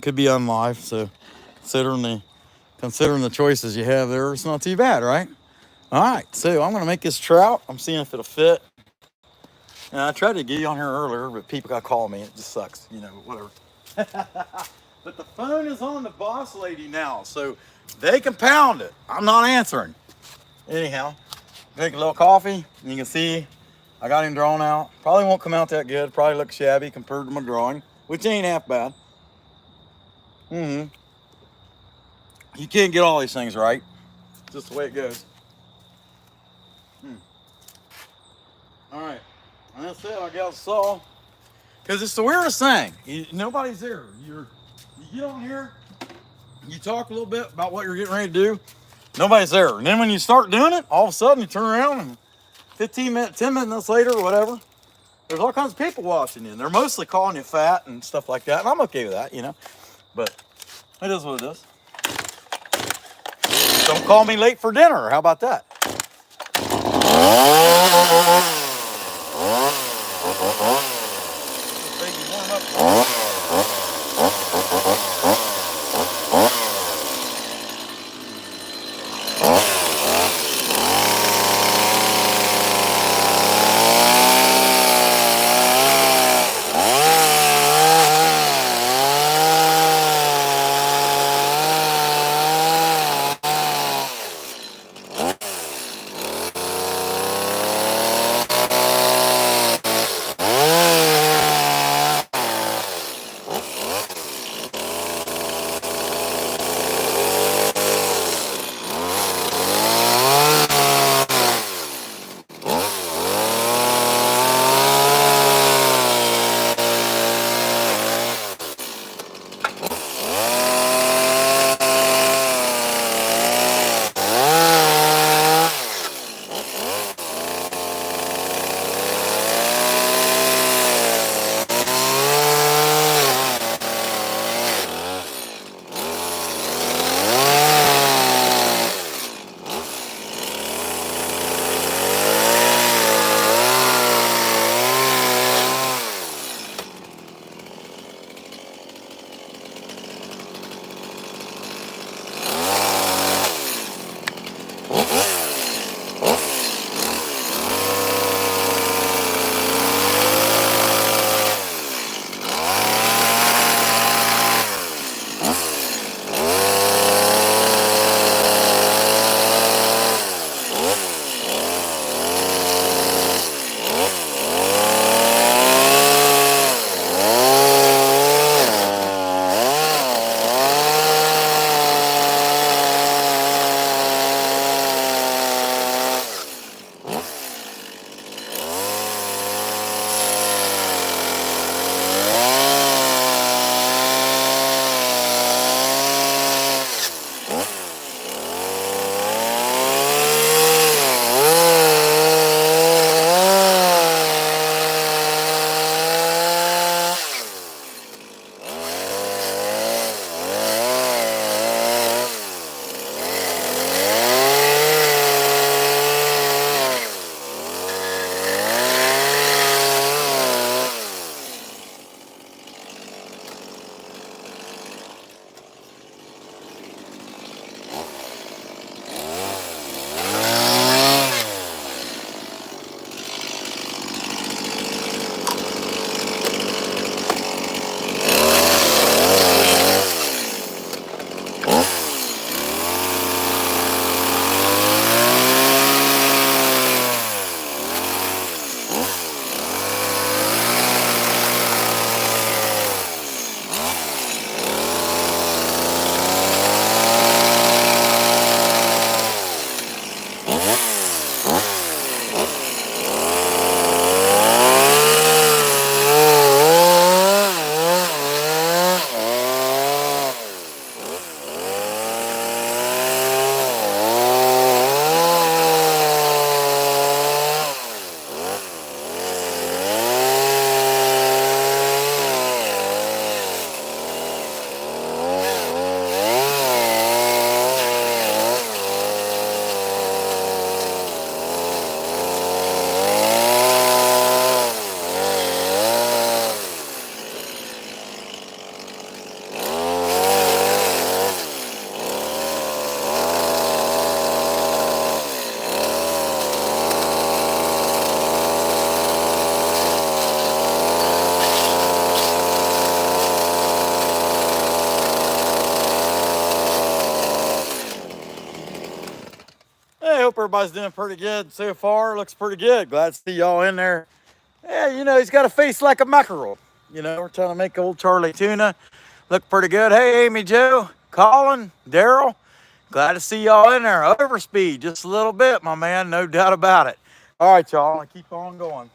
could be unlive. So considering the choices you have there, it's not too bad, right? All right, so I'm gonna make this trout. I'm seeing if it'll fit. And I tried to get you on here earlier, but people got to call me. It just sucks, whatever. But the phone is on the boss lady now, so they can pound it. I'm not answering. Anyhow, drink a little coffee, and you can see I got him drawn out. Probably won't come out that good. Probably look shabby compared to my drawing, which ain't half bad. You can't get all these things right. Just the way it goes. All right, and that's it. I got a saw. Because it's the weirdest thing. Nobody's there. You get on here, you talk a little bit about what you're getting ready to do. Nobody's there. And then when you start doing it, all of a sudden you turn around and 15 minutes, 10 minutes later or whatever, there's all kinds of people watching you. And they're mostly calling you fat and stuff like that. And I'm okay with that, But it is what it is. Don't call me late for dinner. How about that? hope everybody's doing pretty good so far. Looks pretty good. Glad to see y'all in there. Yeah, you know, he's got a face like a mackerel. You know, we're trying to make old Charlie tuna look pretty good. Hey, Amy Joe, Colin, Daryl. Glad to see y'all in there. Overspeed just a little bit, my man. No doubt about it. All right, y'all. I'll keep on going.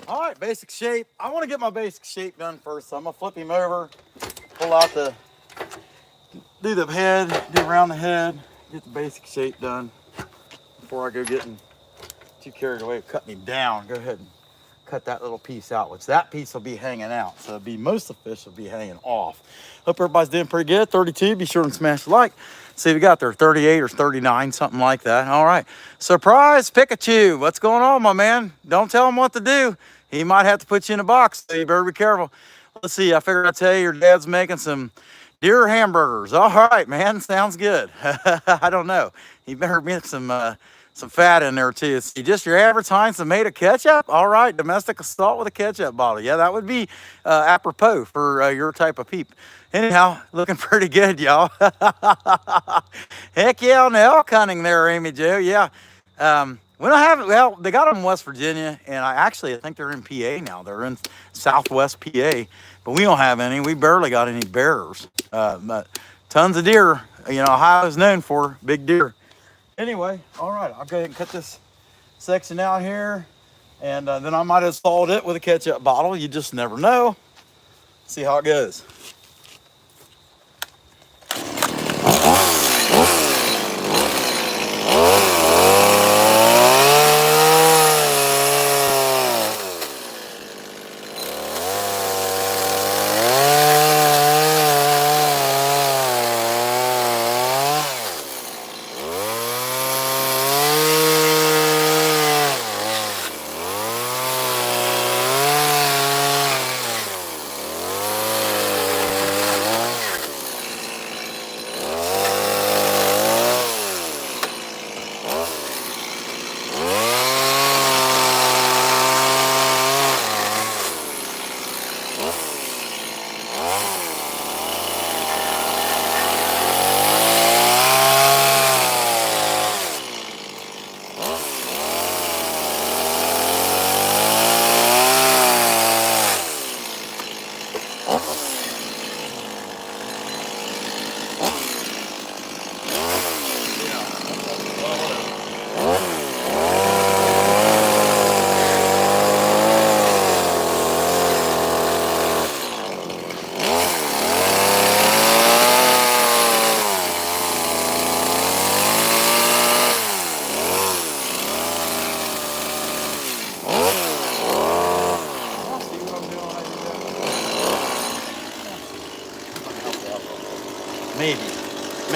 All right, basic shape. I want to get my basic shape done first, so I'm gonna flip him over, pull out do the head, do around the head, get the basic shape done before I go getting too carried away, cutting him down. Go ahead and cut that little piece out, which that piece will be hanging out. So most of the fish will be hanging off. Hope everybody's doing pretty good. 32, be sure and smash the like. See if you got there, 38 or 39, something like that. All right, surprise Pikachu. What's going on, my man? Don't tell him what to do. He might have to put you in a box, so you better be careful. Let's see, I figured I'd tell you your dad's making some deer hamburgers. All right, man, sounds good. I don't know. He better get some fat in there too. See, just your average Heinz tomato ketchup. All right, domestic assault with a ketchup bottle. Yeah, that would be apropos for your type of peep. Anyhow, looking pretty good, y'all. Heck yeah, on the elk hunting there, Amy Jo. Yeah. We don't have it. Well, they got them in West Virginia, and I think they're in PA now. They're in Southwest PA, but we don't have any. We barely got any bears. But tons of deer. You know, Ohio's known for big deer. Anyway, all right, I'll go ahead and cut this section out here, and then I might have salted it with a ketchup bottle. You just never know. See how it goes.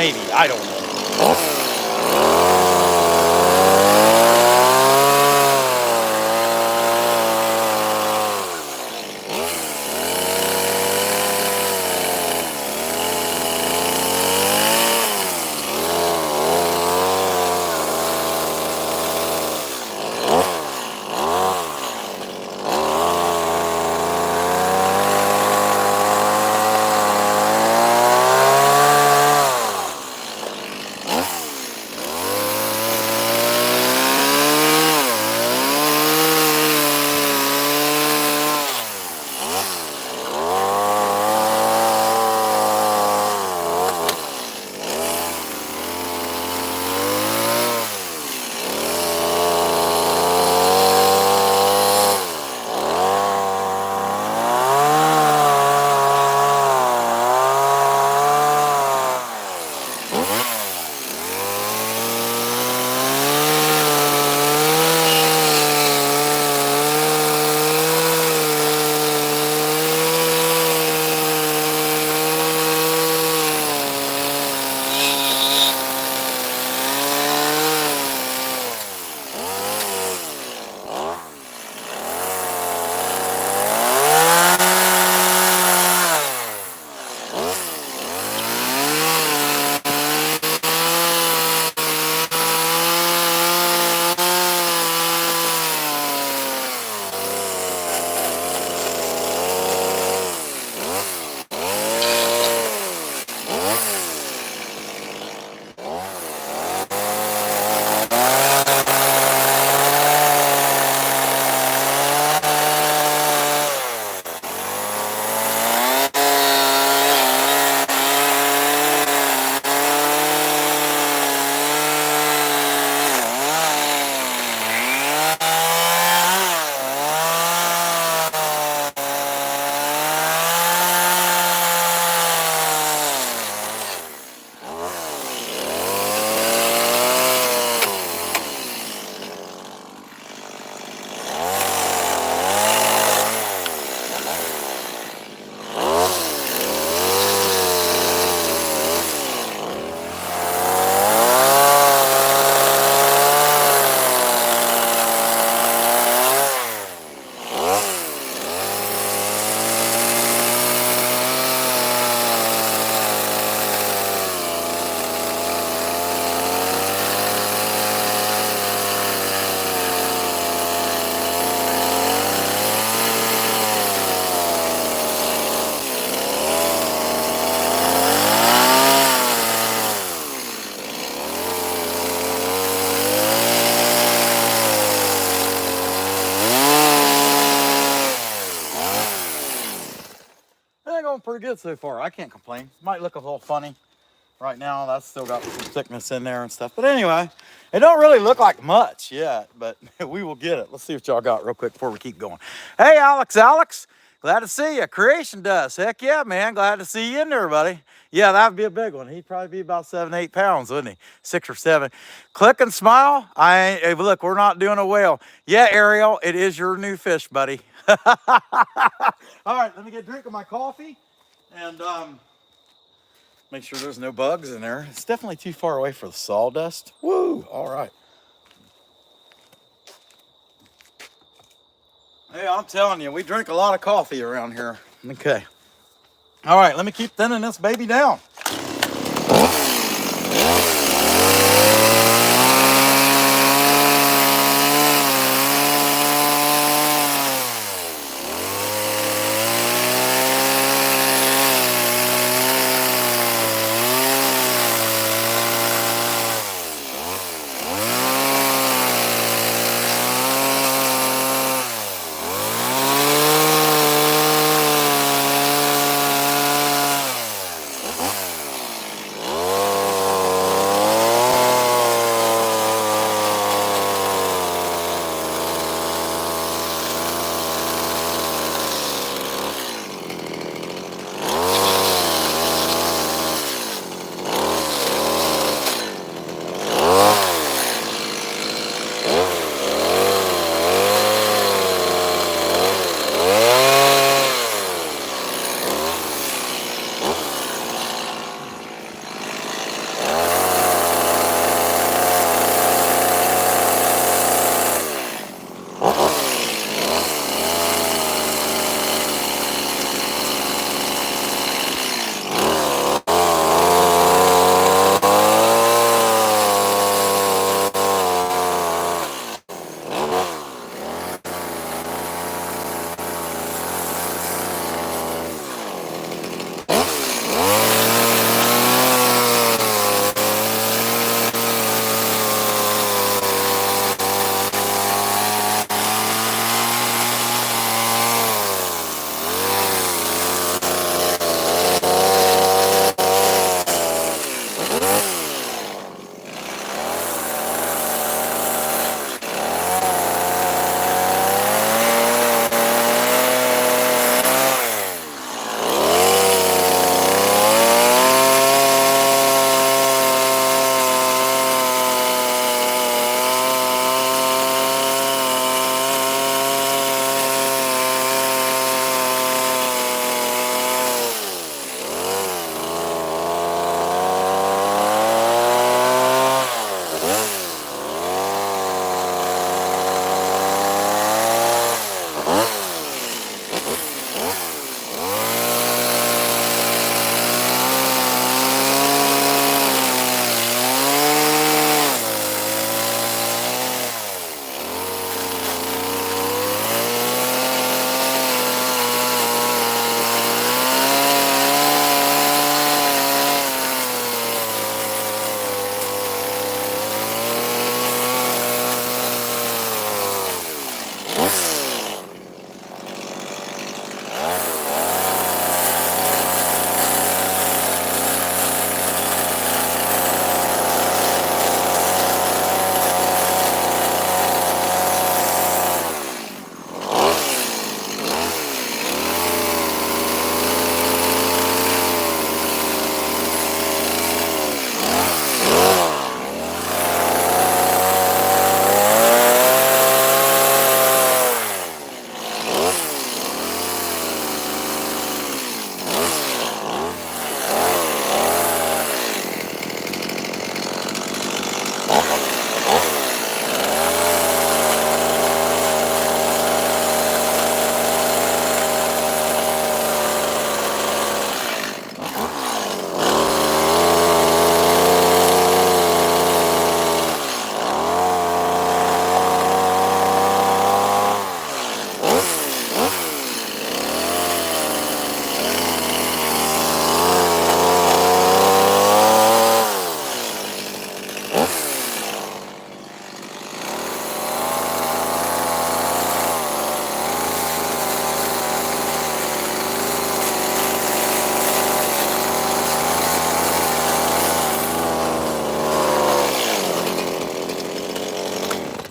maybe, I don't know. Going pretty good so far. I can't complain. Might look a little funny right now. That's still got some thickness in there and stuff. But anyway, it don't really look like much yet, but we will get it. Let's see what y'all got real quick before we keep going. Hey, Alex. Glad to see you. Creation Dust. Heck yeah, man. Glad to see you in there, buddy. Yeah, that would be a big one. He'd probably be about 7, 8 pounds, wouldn't he? 6 or 7. Click and smile. Hey, look, we're not doing a whale. Yeah, Ariel, it is your new fish, buddy. All right, let me get a drink of my coffee and make sure there's no bugs in there. It's definitely too far away for the sawdust. Woo, all right. Hey, I'm telling you, we drink a lot of coffee around here. Okay. All right, let me keep thinning this baby down.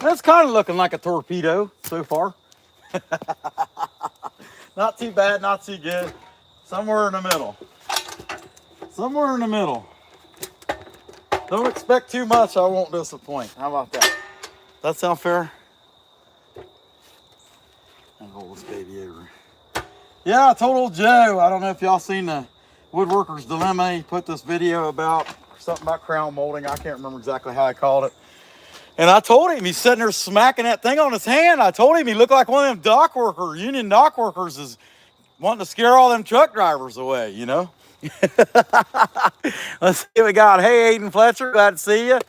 That's kind of looking like a torpedo so far. Not too bad, not too good. Somewhere in the middle. Somewhere in the middle. Don't expect too much, I won't disappoint. How about that? That sound fair? And hold this baby over. Yeah, I told old Joe, I don't know if y'all seen the Woodworker's Dilemma. He put this video about something about crown molding. I can't remember exactly how I called it. And I told him, he's sitting there smacking that thing on his hand. I told him he looked like one of them dock workers, union dock workers is wanting to scare all them truck drivers away, you know? Let's see what we got. Hey, Aiden Fletcher, glad to see you.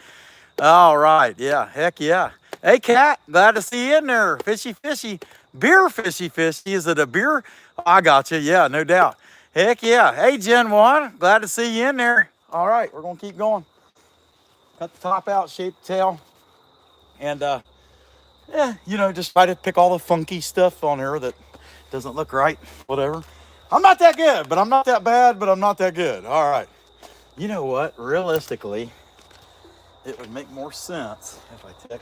All right, yeah, heck yeah. Hey, Kat, glad to see you in there. Fishy, fishy, beer fishy, fishy. Is it a beer? Oh, I got you, yeah, no doubt. Heck yeah. Hey, Gen 1, glad to see you in there. All right, we're going to keep going. Cut the top out, shape the tail. And, yeah, you know, just try to pick all the funky stuff on there that doesn't look right, whatever. I'm not that good, but I'm not that bad, but I'm not that good. All right. You know what? Realistically, it would make more sense if I took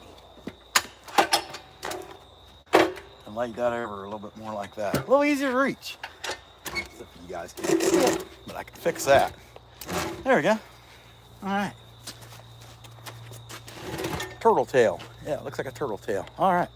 and laid that over a little bit more like that. A little easier to reach. Except you guys can't see it, but I can fix that. There we go. All right. Turtle tail. Yeah, it looks like a turtle tail. All right.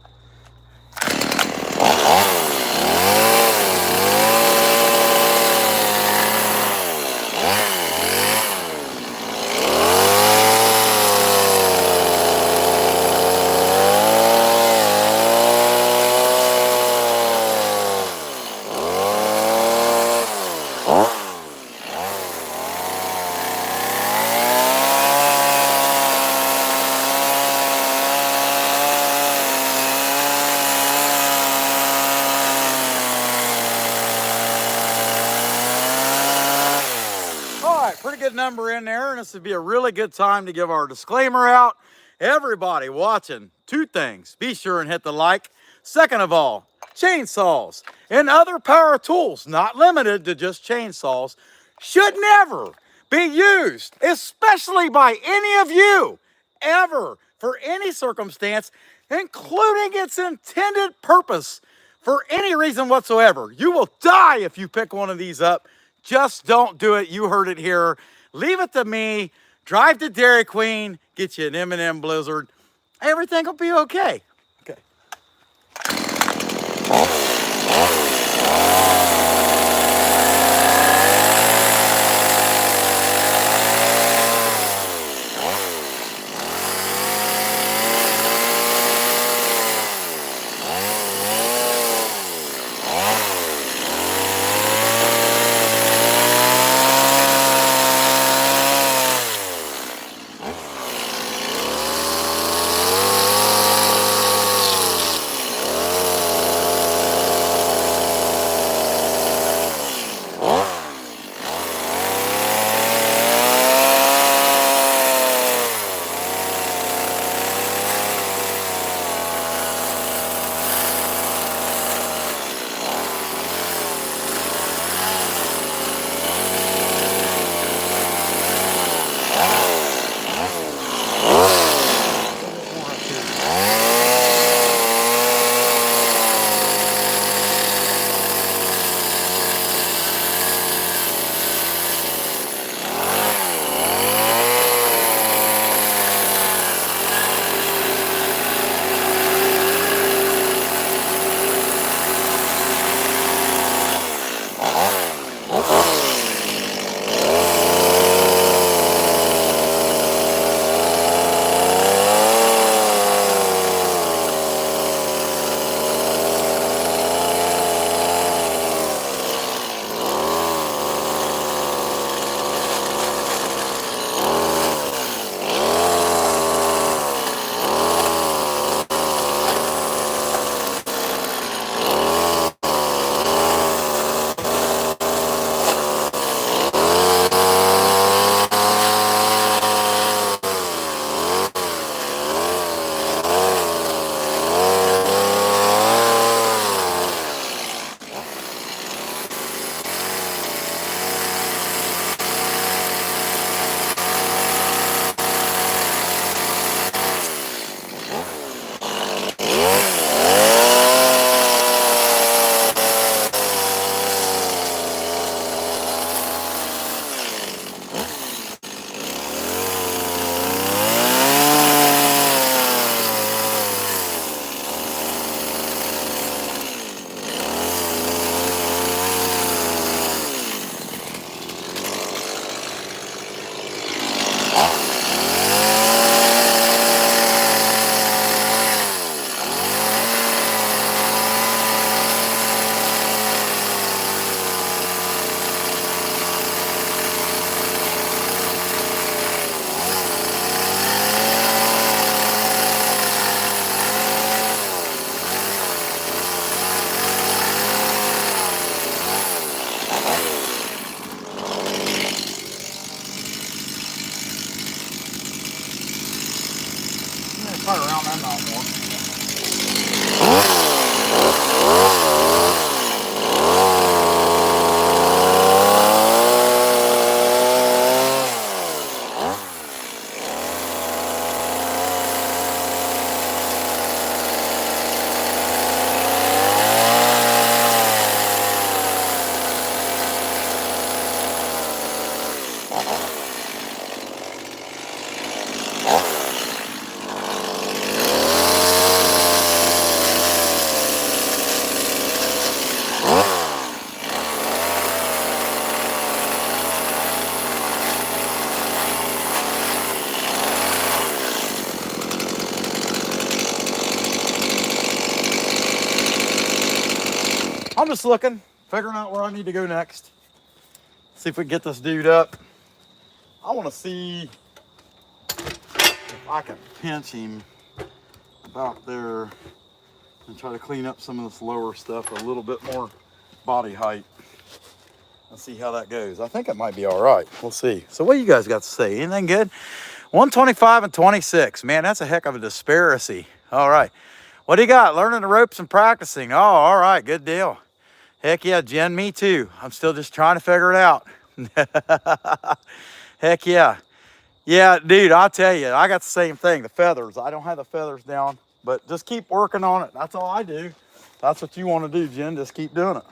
Pretty good number in there, and this would be a really good time to give our disclaimer out. Everybody watching, two things. Be sure and hit the like. Second of all, chainsaws and other power tools, not limited to just chainsaws, should never be used, especially by any of you, ever, for any circumstance, including its intended purpose, for any reason whatsoever. You will die if you pick one of these up. Just don't do it. You heard it here. Leave it to me. Drive to Dairy Queen. Get you an M&M Blizzard. Everything will be okay. Okay. Probably around that amount more. I'm just looking, figuring out where I need to go next. See if we can get this dude up. I want to see if I can pinch him about there and try to clean up some of this lower stuff, a little bit more body height, and see how that goes. I think it might be all right. We'll see. So what do you guys got to say? Anything good? 125 and 26. Man, that's a heck of a disparity. All right. What do you got? Learning the ropes and practicing. Oh, all right. Good deal. Heck yeah, Jen, me too. I'm still just trying to figure it out. Heck yeah. Yeah, dude, I'll tell you, I got the same thing, the feathers. I don't have the feathers down, but just keep working on it. That's all I do. That's what you want to do, Jen. Just keep doing it.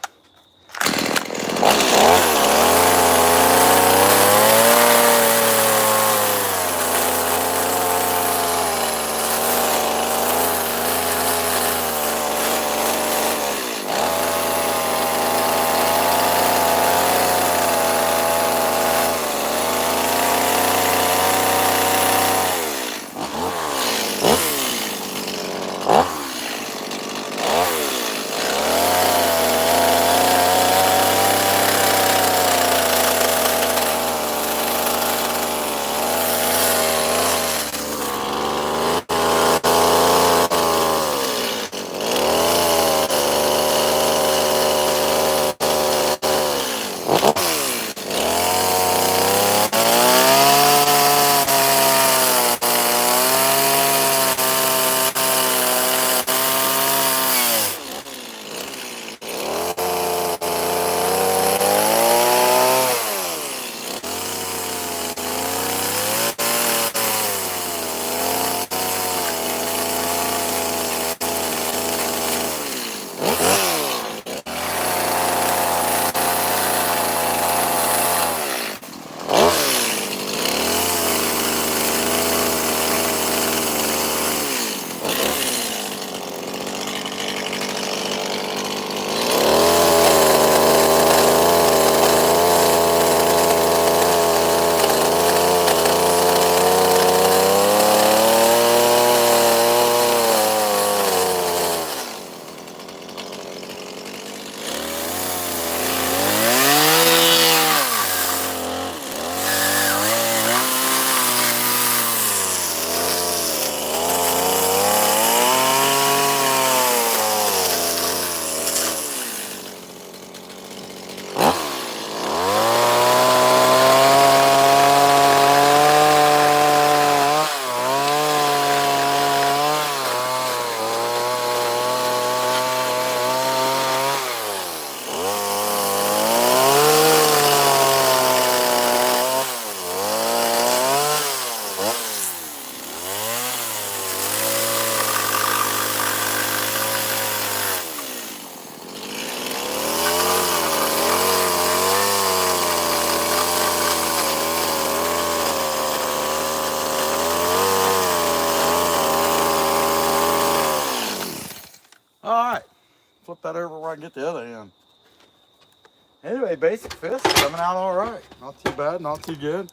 Flip that over where I can get the other end. Anyway, basic fist coming out all right. Not too bad, not too good.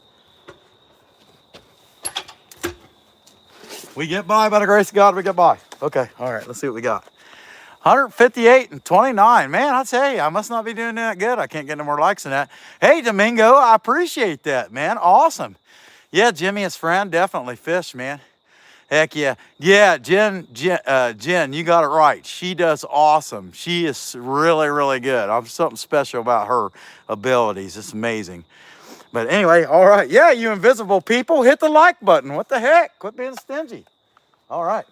We get by, by the grace of God, we get by. Okay, all right, let's see what we got. 158 and 29. Man, I tell you, I must not be doing that good. I can't get no more likes than that. Hey, Domingo, I appreciate that, man. Awesome. Yeah, Jimmy, his friend, definitely fish, man. Heck yeah. Yeah, Jen, you got it right. She does awesome. She is really, really good. I'm something special about her abilities. It's amazing. But anyway, all right. Yeah, you invisible people, hit the like button. What the heck? Quit being stingy. All right.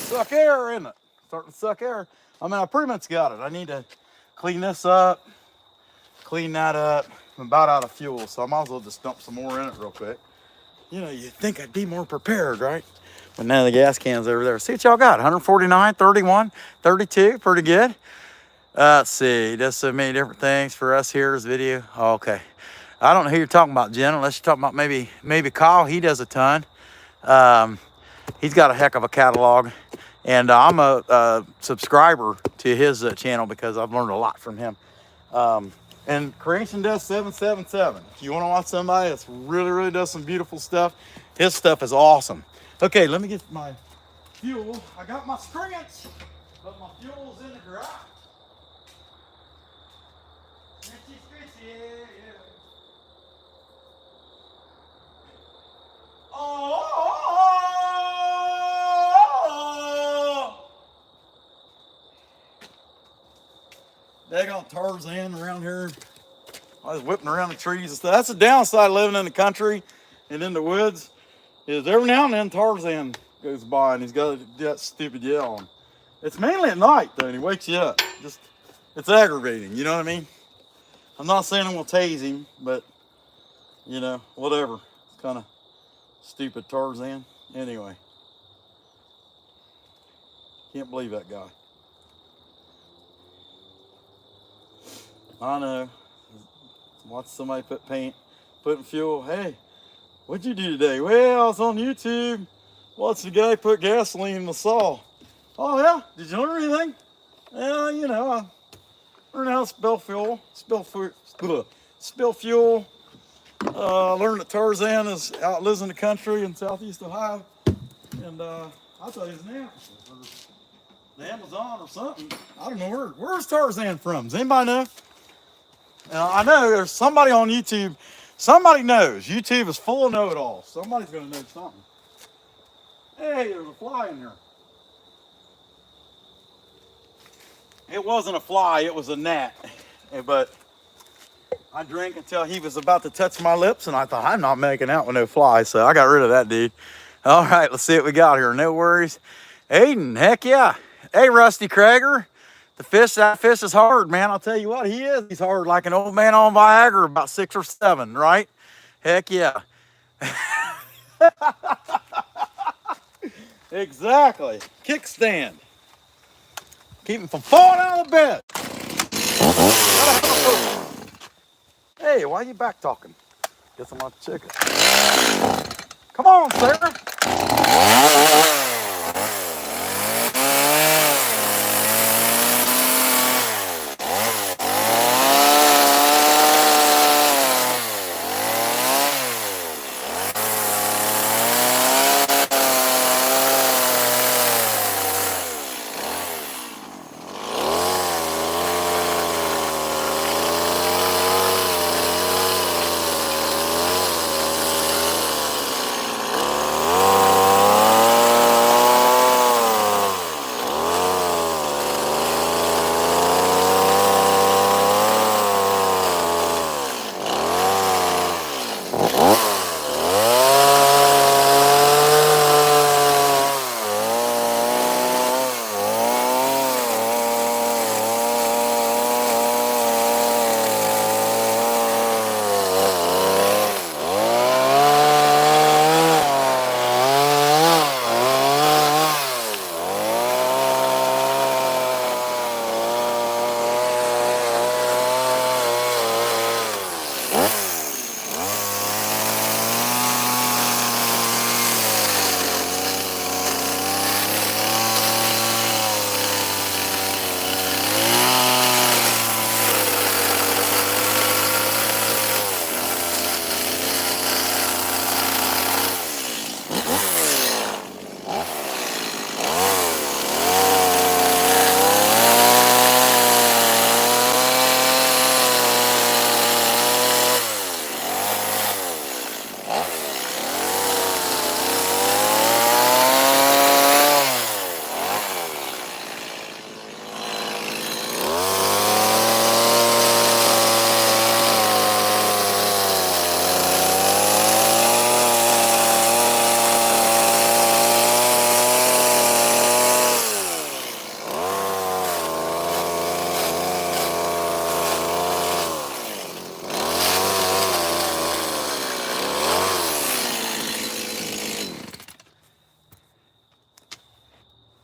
Suck air, isn't it? Starting to suck air. I mean, I pretty much got it. I need to clean this up, clean that up. I'm about out of fuel, so I might as well just dump some more in it real quick. You know, you'd think I'd be more prepared, right? But now the gas can's over there. See what y'all got, 149, 31, 32, pretty good. Let's see, does so many different things for us here as video. Oh, okay. I don't know who you're talking about, Jen, unless you're talking about maybe Kyle. He does a ton. He's got a heck of a catalog. And I'm a subscriber to his channel because I've learned a lot from him. And Creation does 777. If you want to watch somebody that's really does some beautiful stuff, his stuff is awesome. Okay, let me get my fuel. I got my screens, but my fuel's in the garage. They got Tarzan around here. I was whipping around the trees and stuff. That's the downside of living in the country and in the woods, is every now and then Tarzan goes by and he's got that stupid yell. It's mainly at night though, and he wakes you up. Just, it's aggravating, you know what I mean? I'm not saying I'm gonna tase him, but you know, whatever. It's kind of stupid Tarzan. Anyway, can't believe that guy. I know. Watch somebody putting fuel. Hey, what'd you do today? Well, I was on YouTube. Watched the guy put gasoline in the saw. Oh yeah? Did you learn anything? Well, you know, I learned how to spill fuel. Learned that Tarzan lives in the country in southeast Ohio. And I thought he was an the Amazon or something. I don't know where's Tarzan from? Does anybody know? I know there's somebody on YouTube. Somebody knows. YouTube is full of know-it-alls. Somebody's going to know something. Hey, there's a fly in there. It wasn't a fly. It was a gnat. But I drank until he was about to touch my lips, and I thought, I'm not making out with no fly. So I got rid of that dude. All right, let's see what we got here. No worries. Aiden, heck yeah. Hey, Rusty Krager. That fish is hard, man. I'll tell you what, he is. He's hard like an old man on Viagra, about 6 or 7, right? Heck yeah. Exactly. Kickstand. Keep him from falling out of the bed. Hey, why are you back talking? Guess I'm not chicken. Come on, Sarah.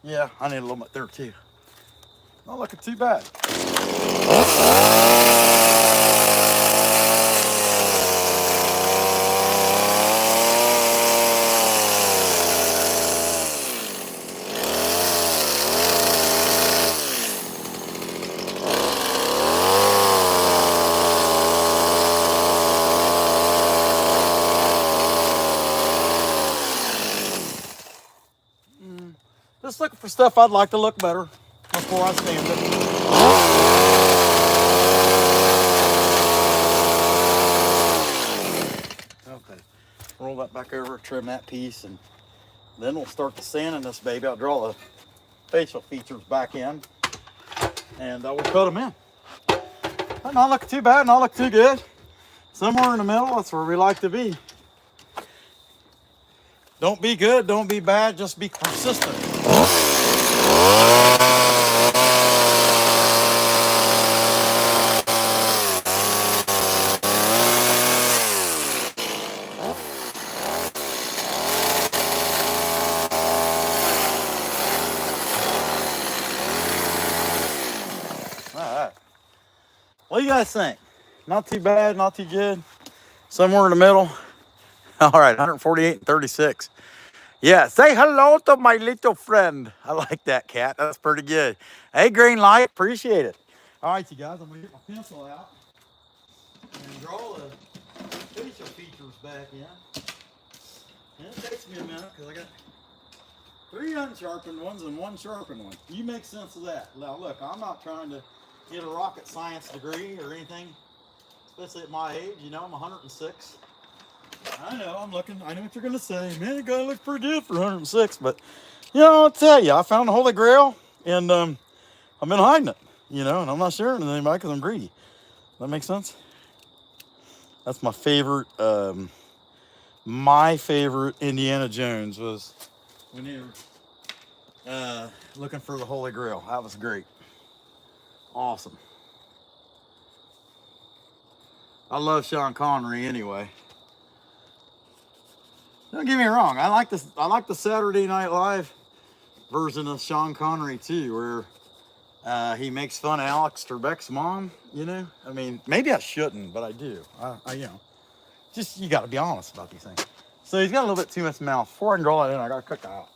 Yeah, I need a little bit there too. Not looking too bad. Just looking for stuff I'd like to look better before I stand it. Okay, roll that back over, trim that piece, and then we'll start the sanding this baby. I'll draw the facial features back in, and we'll cut them in. But not looking too bad, not looking too good. Somewhere in the middle, that's where we like to be. Don't be good, don't be bad, just be persistent. Alright. What do you guys think? Not too bad, not too good. Somewhere in the middle. Alright, 148 and 36. Yeah, say hello to my little friend. I like that, cat. That's pretty good. Hey, green light, appreciate it. Alright, you guys, I'm gonna get my pencil out and draw the facial features back in. And it takes me a minute because I got 3 unsharpened ones and 1 sharpened one. You make sense of that. Now look, I'm not trying to get a rocket science degree or anything, especially at my age. You know, I'm 106. I know, I know what you're gonna say. Man, you gotta look pretty good for 106, but you know, I'll tell you, I found the Holy Grail, and I've been hiding it, you know, and I'm not sharing it with anybody because I'm greedy. That makes sense? That's my favorite. My favorite Indiana Jones was when you were looking for the Holy Grail. That was great. Awesome. I love Sean Connery anyway. Don't get me wrong. I like this. I like the Saturday Night Live version of Sean Connery too, where he makes fun of Alex Trebek's mom. You know, I mean, maybe I shouldn't, but I do. You know, just you got to be honest about these things. So he's got a little bit too much mouth. Before I can draw it in, I got to cook that out.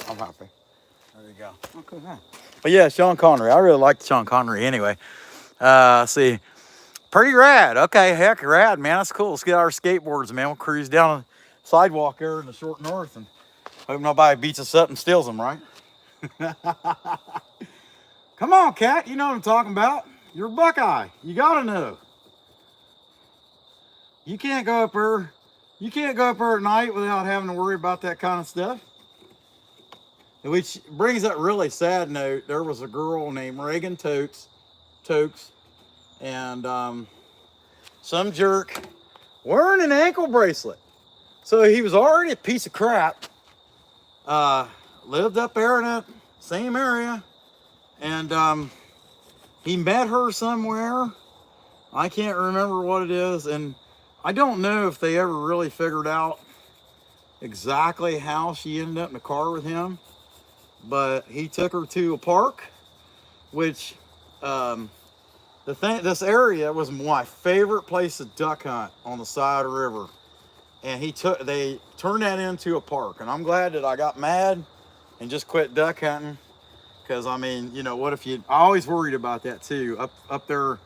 I'm happy. There you go. Okay, man. But yeah, Sean Connery. I really liked Sean Connery anyway. See, pretty rad. Okay, heck, rad, man. That's cool. Let's get our skateboards, man. We'll cruise down the sidewalk there in the short north and hope nobody beats us up and steals them, right? Come on, Cat. You know what I'm talking about. You're a Buckeye. You gotta know. You can't go up there. You can't go up there at night without having to worry about that kind of stuff. Which brings up a really sad note. There was a girl named Reagan Tokes, and some jerk wearing an ankle bracelet. So he was already a piece of crap. Lived up there in that same area, and he met her somewhere. I can't remember what it is, and I don't know if they ever really figured out exactly how she ended up in the car with him. But he took her to a park, which this area was my favorite place to duck hunt on the side of the river. And they turned that into a park. And I'm glad that I got mad and just quit duck hunting. Because, I mean, you know, what if I always worried about that too. Up there,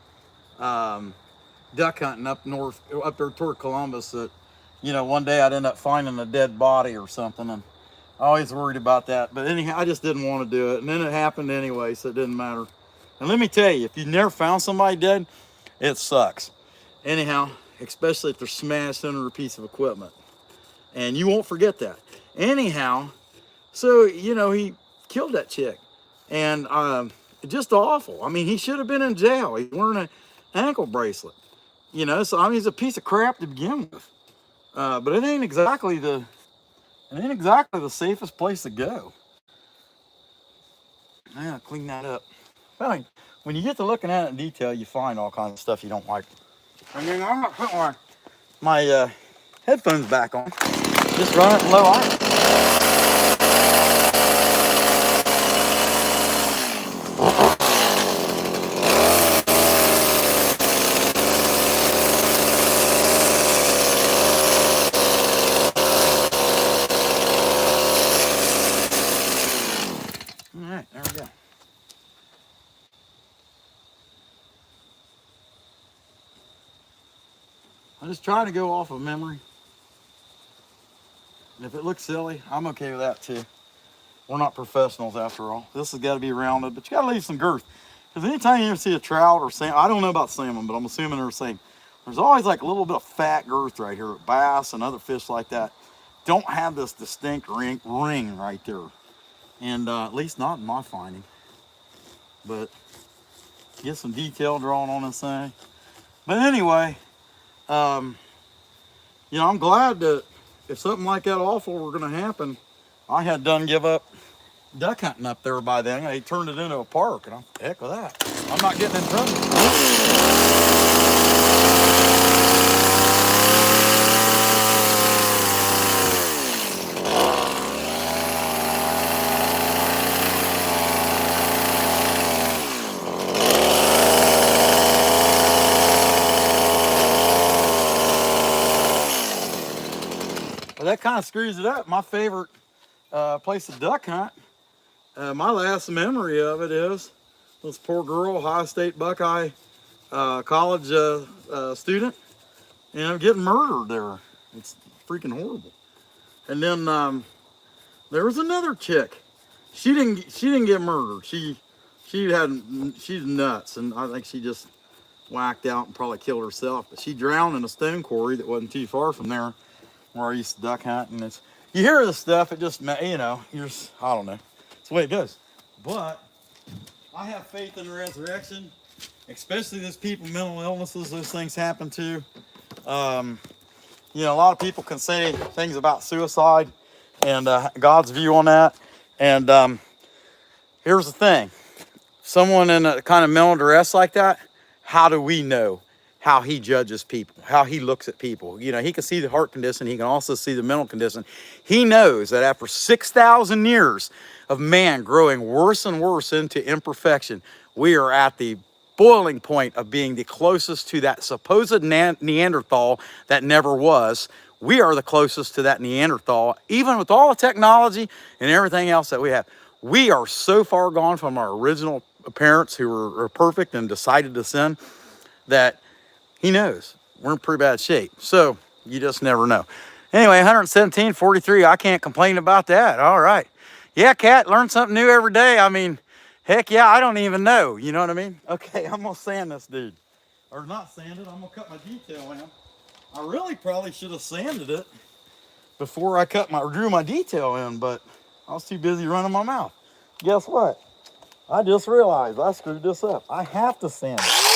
duck hunting up north, up there toward Columbus, that, you know, one day I'd end up finding a dead body or something. And I always worried about that. But anyhow, I just didn't want to do it. And then it happened anyway, so it didn't matter. And let me tell you, if you've never found somebody dead, it sucks. Anyhow, especially if they're smashed under a piece of equipment. And you won't forget that. Anyhow, so, you know, he killed that chick. And just awful. I mean, he should have been in jail. He's wearing an ankle bracelet. You know, so I mean, he's a piece of crap to begin with. But it ain't exactly the safest place to go. I gotta clean that up. Well, when you get to looking at it in detail, you find all kinds of stuff you don't like. And then I'm not putting my headphones back on. Just run it in low iron. All right, there we go. I just try to go off of memory. And if it looks silly, I'm okay with that too. We're not professionals after all. This has got to be rounded, but you got to leave some girth. Because anytime you ever see a trout or salmon, I don't know about salmon, but I'm assuming they're the same. There's always like a little bit of fat girth right here. Bass and other fish like that don't have this distinct ring right there. And at least not in my finding. But get some detail drawn on this thing. But anyway, you know, I'm glad that if something like that awful were going to happen, I had done give up duck hunting up there by then. They turned it into a park, and I'm the heck with that. I'm not getting in trouble. But that kind of screws it up. My favorite place to duck hunt, my last memory of it is this poor girl, Ohio State Buckeye college student, and I'm getting murdered there. It's freaking horrible. And then there was another chick. She didn't get murdered. She's nuts, and I think she just whacked out and probably killed herself. But she drowned in a stone quarry that wasn't too far from there, where I used to duck hunt. And you hear this stuff, it just, you know, I don't know. It's the way it goes. But I have faith in the resurrection, especially those people, mental illnesses, those things happen to. You know, a lot of people can say things about suicide and God's view on that. And here's the thing. Someone in a kind of mental duress like that, how do we know how he judges people, how he looks at people? You know, he can see the heart condition. He can also see the mental condition. He knows that after 6,000 years of man growing worse and worse into imperfection, we are at the boiling point of being the closest to that supposed Neanderthal that never was. We are the closest to that Neanderthal, even with all the technology and everything else that we have. We are so far gone from our original parents who were perfect and decided to sin that he knows we're in pretty bad shape. So you just never know. Anyway, 117.43, I can't complain about that. All right. Yeah, Kat, learn something new every day. I mean, heck yeah, I don't even know. You know what I mean? Okay, I'm going to sand this dude. Or not sand it, I'm going to cut my detail in. I really probably should have sanded it before I drew my detail in, but I was too busy running my mouth. Guess what? I just realized I screwed this up. I have to sand it.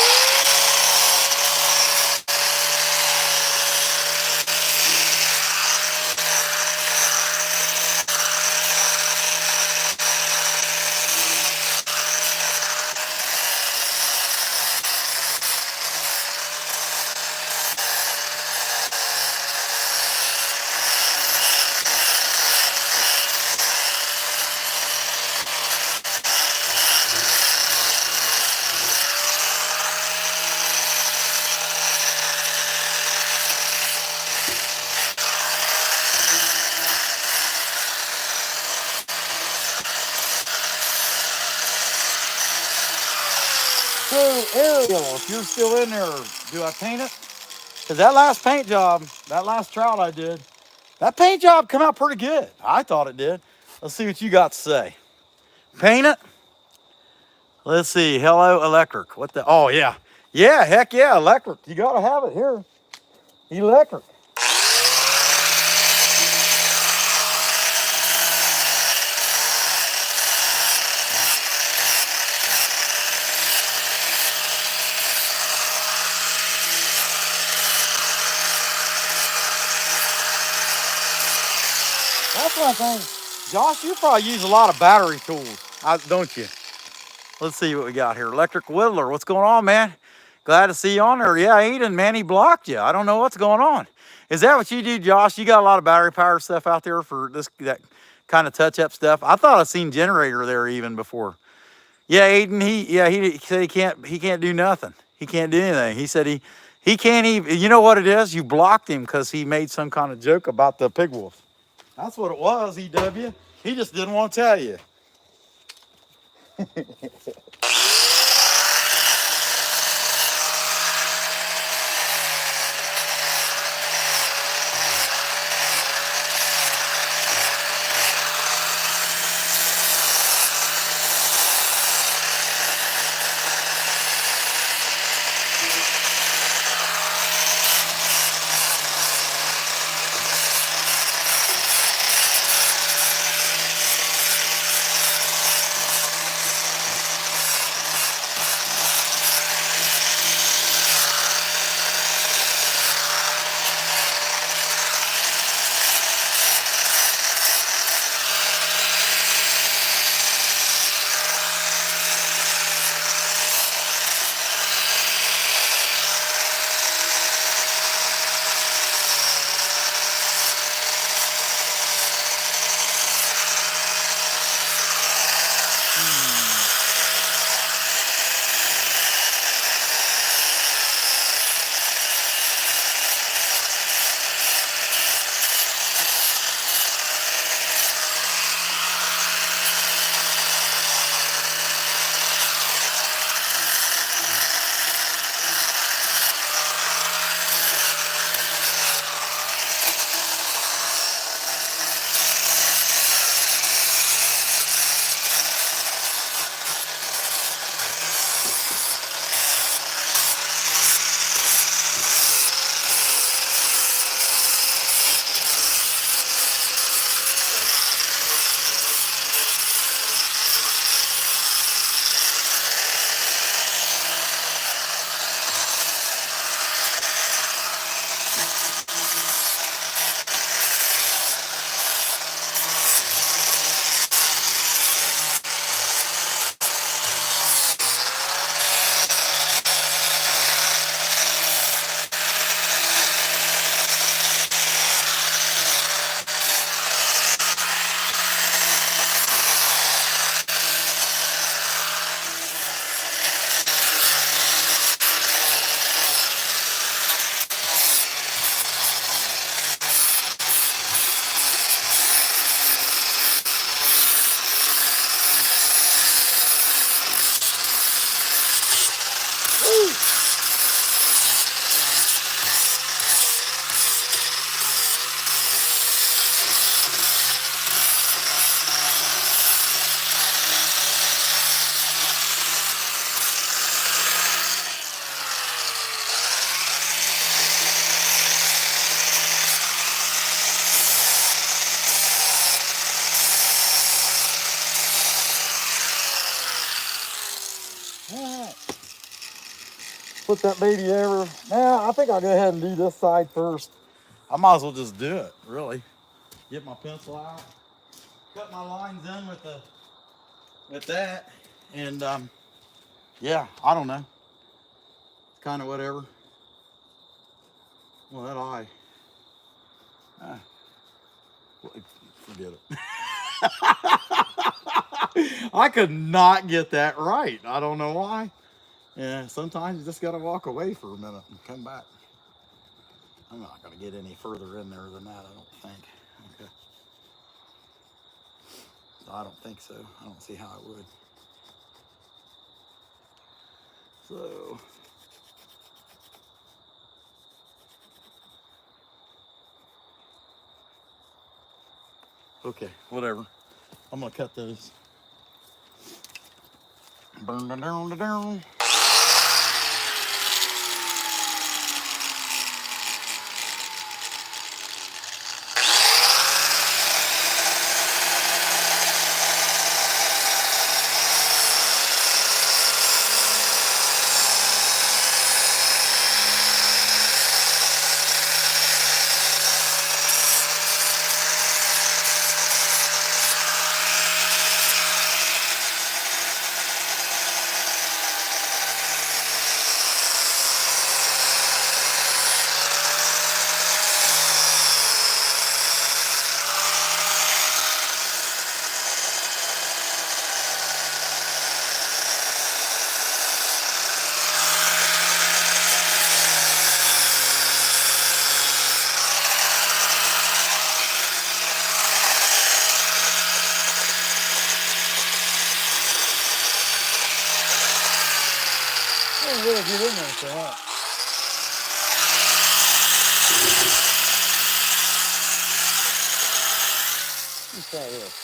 So, Ariel, if you're still in there, do I paint it? Because that last paint job, that last trout I did, that paint job come out pretty good. I thought it did. Let's see what you got to say. Paint it? Let's see. Hello, electric. What the? Oh, yeah. Yeah, heck yeah, electric. You got to have it here. Electric. That's one thing. Josh, you probably use a lot of battery tools, don't you? Let's see what we got here. Electric Whittler, what's going on, man? Glad to see you on there. Yeah, Eden, man, he blocked you. I don't know what's going on. Is that what you do, Josh? You got a lot of battery power stuff out there for that kind of touch-up stuff? I thought I'd seen generator there even before. Yeah, Aiden, he said he can't do nothing. He can't do anything. He said he can't even, you know what it is? You blocked him because he made some kind of joke about the pig wolf. That's what it was, EW. He just didn't want to tell you. All right. Put that baby over. Now, I think I'll go ahead and do this side first. I might as well just do it, really. Get my pencil out. Cut my lines in with that. And, yeah, I don't know. It's kind of whatever. Well, that eye. Forget it. I could not get that right. I don't know why. Yeah, sometimes you just got to walk away for a minute and come back. I'm not going to get any further in there than that, I don't think. Okay. So I don't think so. I don't see how I would. So, okay, whatever. I'm going to cut those. Burn down, down. I really get in there for that. Let's try this.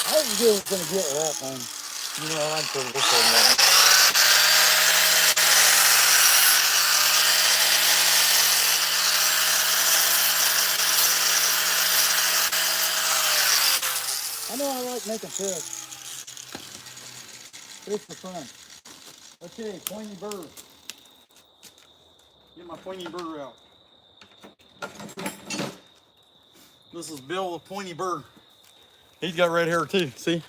I was just going to get with that thing. You know, I'm putting this on there. I know I like making fish. Fish for fun. Okay, pointy burr. Get my pointy burr out. This is Bill the pointy burr. He's got red hair too, see?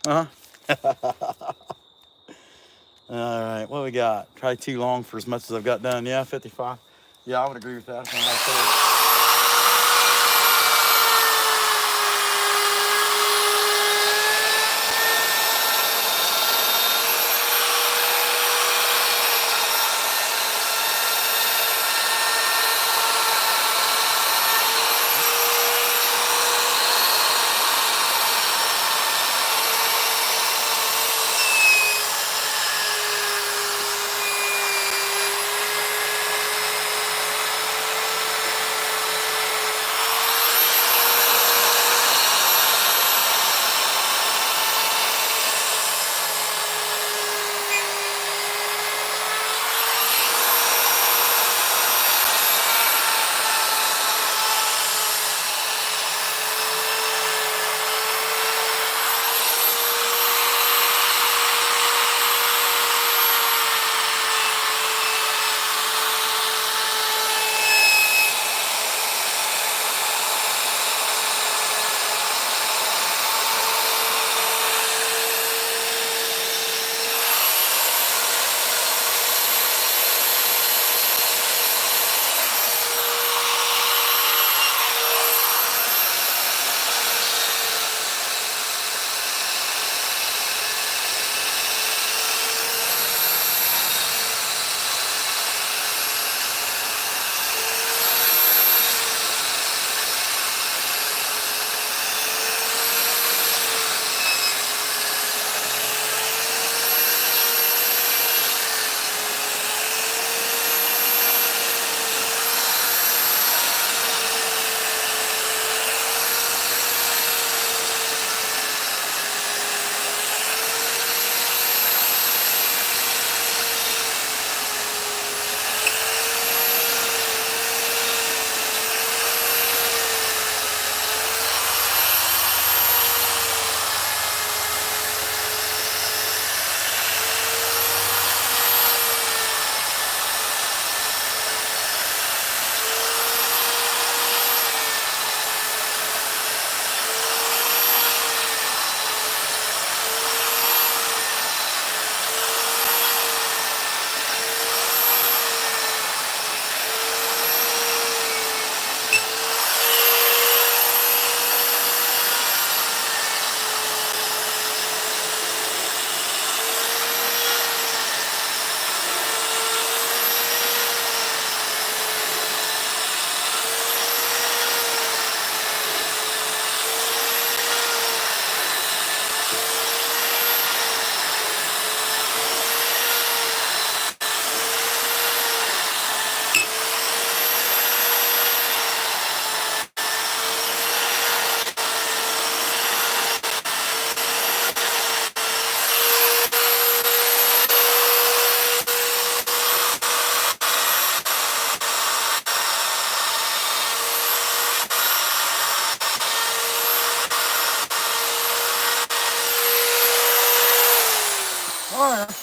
Uh-huh. All right, what we got? Try too long for as much as I've got done. Yeah, 55. Yeah, I would agree with that. I think that's it.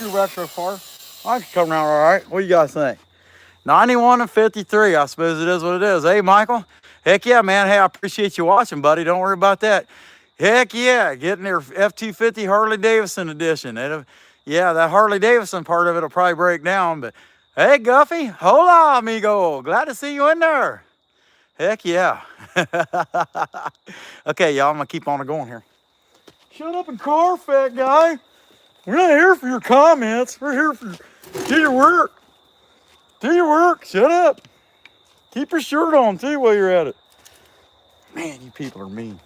too bad so far. I can come around all right. What do you guys think? 91 and 53, I suppose it is what it is. Hey, Michael. Heck yeah, man. Hey, I appreciate you watching, buddy. Don't worry about that. Heck yeah, getting their F-250 Harley Davidson edition. Yeah, that Harley Davidson part of it will probably break down, but hey, Guffey. Hola, amigo. Glad to see you in there. Heck yeah. Okay, y'all, I'm going to keep on going here. Shut up and car, fat guy. We're not here for your comments. We're here for do your work. Do your work. Shut up. Keep your shirt on, too, while you're at it. Man, you people are mean.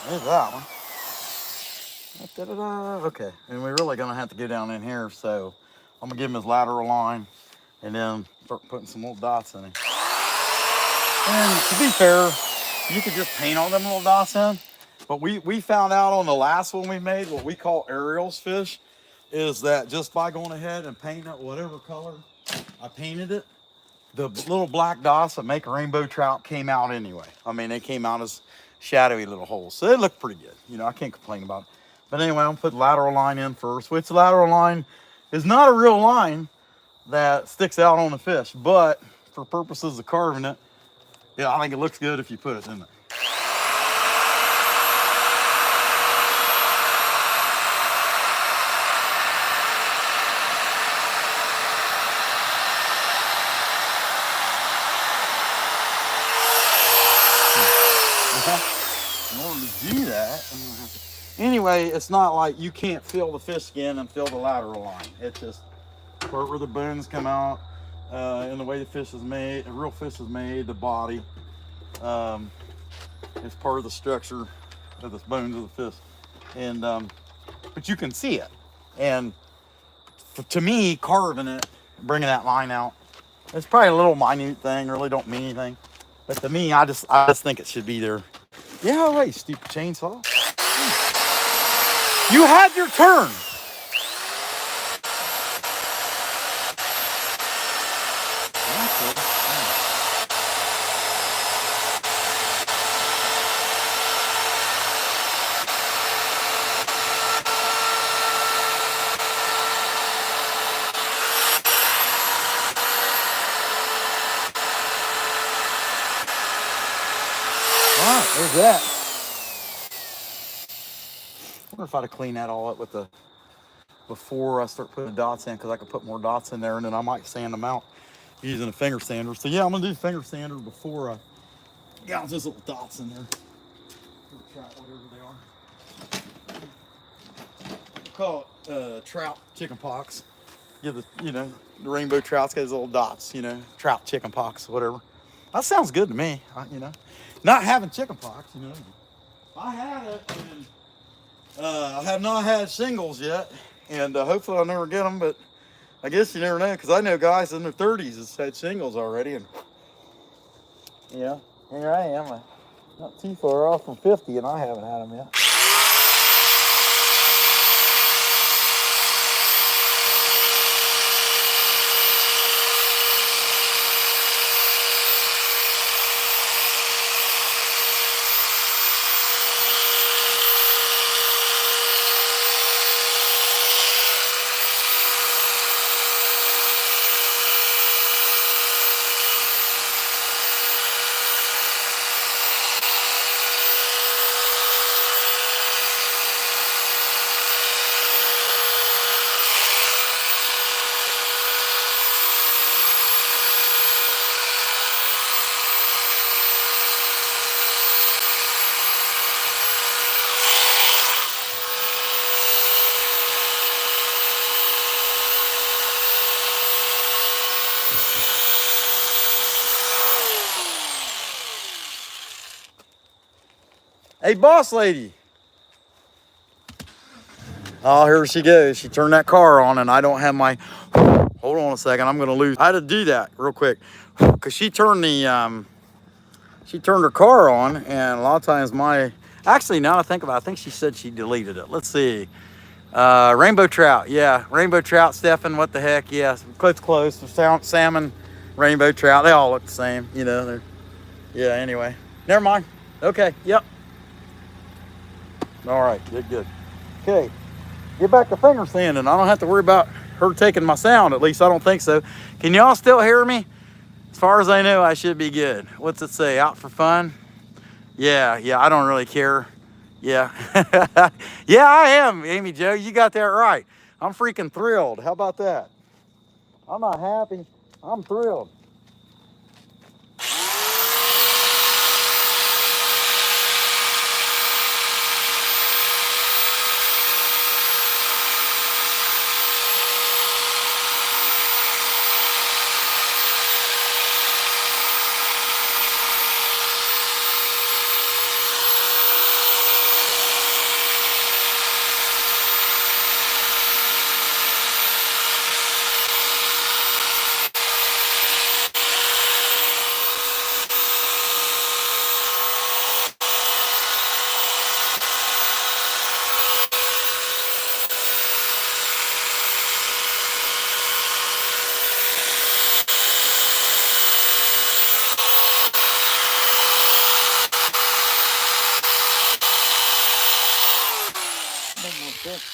There's that one. Okay, and we're really gonna have to go down in here, so I'm gonna give him his lateral line and then start putting some little dots in him. And to be fair, you could just paint all them little dots in, but we found out on the last one we made, what we call Ariel's fish, is that just by going ahead and painting it whatever color I painted it, the little black dots that make a rainbow trout came out anyway. I mean, they came out as shadowy little holes. So they look pretty good. You know, I can't complain about it. But anyway, I'm gonna put lateral line in first, which lateral line is not a real line that sticks out on the fish, but for purposes of carving it, yeah, I think it looks good if you put it in there. In order to do that, anyway, it's not like you can't feel the fish skin and feel the lateral line. It's just part where the bones come out, and the way the fish is made, a real fish is made, the body, is part of the structure of the bones of the fish. And, but you can see it. And to me, carving it, bringing that line out, it's probably a little minute thing, really don't mean anything. But to me, I just think it should be there. Yeah, all right, stupid chainsaw. You had your turn. All right, there's that. I wonder if I'd have cleaned that all up with the before I start putting the dots in, because I could put more dots in there and then I might sand them out using a finger sander. So yeah, I'm gonna do finger sander before I gouge those little dots in there. Whatever they are. We'll call it trout chicken pox. Give the, you know, the rainbow trouts got those little dots, you know, trout chicken pox, whatever. That sounds good to me, you know. Not having chicken pox, you know. I had it, and I have not had shingles yet, and hopefully I'll never get them, but I guess you never know, because I know guys in their 30s that's had shingles already, and yeah, here I am, not too far off from 50, and I haven't had them yet. Hey, boss lady. Oh, here she goes. She turned that car on, and I don't have my. Hold on a second. I'm gonna lose. I had to do that real quick because she turned her car on, and a lot of times actually, now that I think about it, I think she said she deleted it. Let's see. Rainbow trout. Yeah, rainbow trout, Stefan. What the heck? Yeah, close. Salmon, rainbow trout. They all look the same. You know. Yeah. Anyway, never mind. Okay. Yep. All right. Good. Okay. Get back to finger sanding. I don't have to worry about her taking my sound. At least I don't think so. Can y'all still hear me? As far as I know, I should be good. What's it say? Out for fun? Yeah, I don't really care. Yeah. Yeah, I am, Amy Jo. You got that right. I'm freaking thrilled. How about that? I'm not happy. I'm thrilled.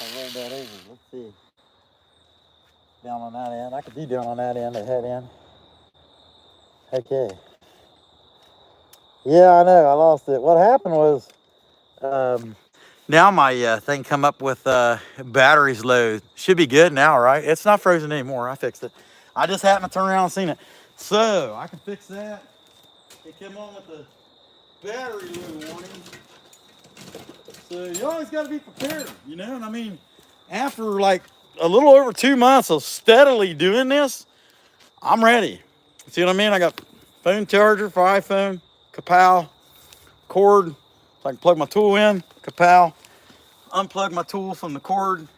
I rolled that over. Let's see. Down on that end. I could be down on that end, the head end. Okay. Yeah, I know. I lost it. What happened was, now my thing come up with batteries low. Should be good now, right? It's not frozen anymore. I fixed it. I just happened to turn around and seen it. So I can fix that. It came on with the battery low warning. So you always got to be prepared, you know? And I mean, after like a little over 2 months of steadily doing this, I'm ready. See what I mean? I got phone charger for iPhone, kapow, cord, so I can plug my tool in, kapow, unplug my tool from the cord,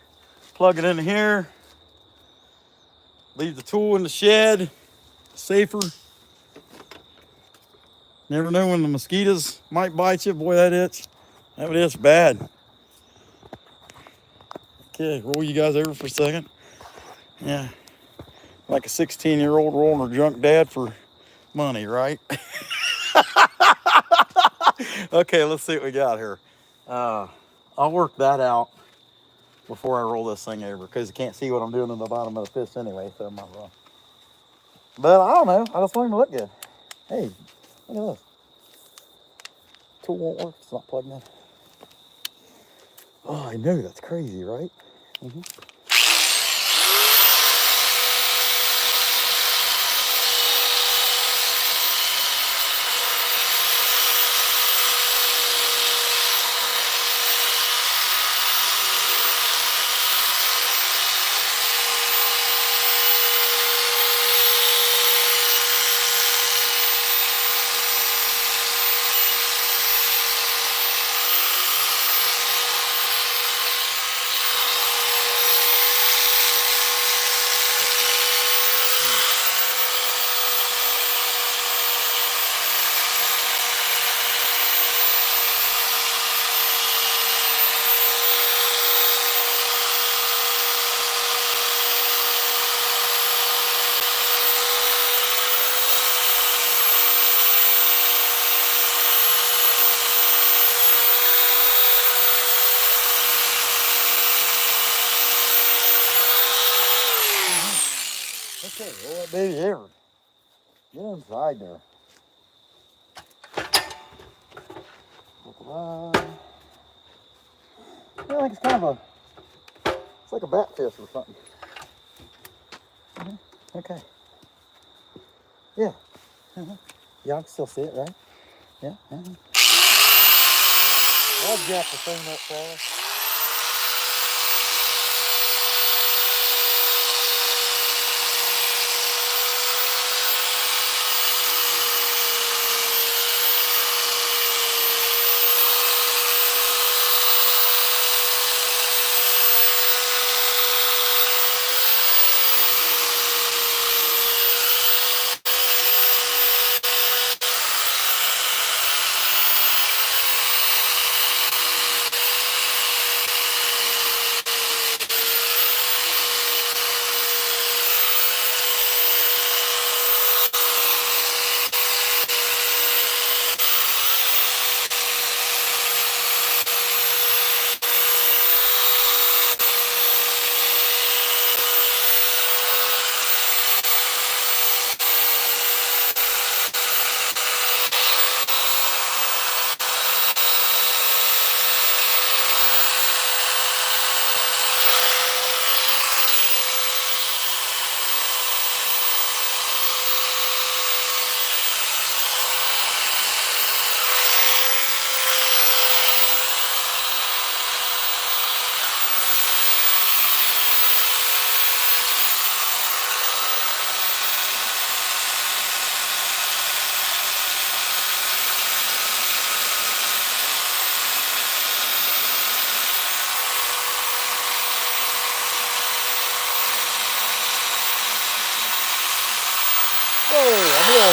plug it into here, leave the tool in the shed, safer. Never know when the mosquitoes might bite you. Boy, that itch bad. Okay, roll you guys over for a second. Yeah, like a 16-year-old rolling her drunk dad for money, right? Okay, let's see what we got here. I'll work that out before I roll this thing over because you can't see what I'm doing in the bottom of the fist anyway, so I might as well. But I don't know. I just want him to look good. Hey, look at this. Tool won't work. It's not plugged in. Oh, I know. That's crazy, right? Mm-hmm. Okay, well, that baby here. Get inside there. I think it's kind of it's like a batfish or something. Okay. Yeah. Y'all can still see it, right? Yeah. I'll jack the thing up fast.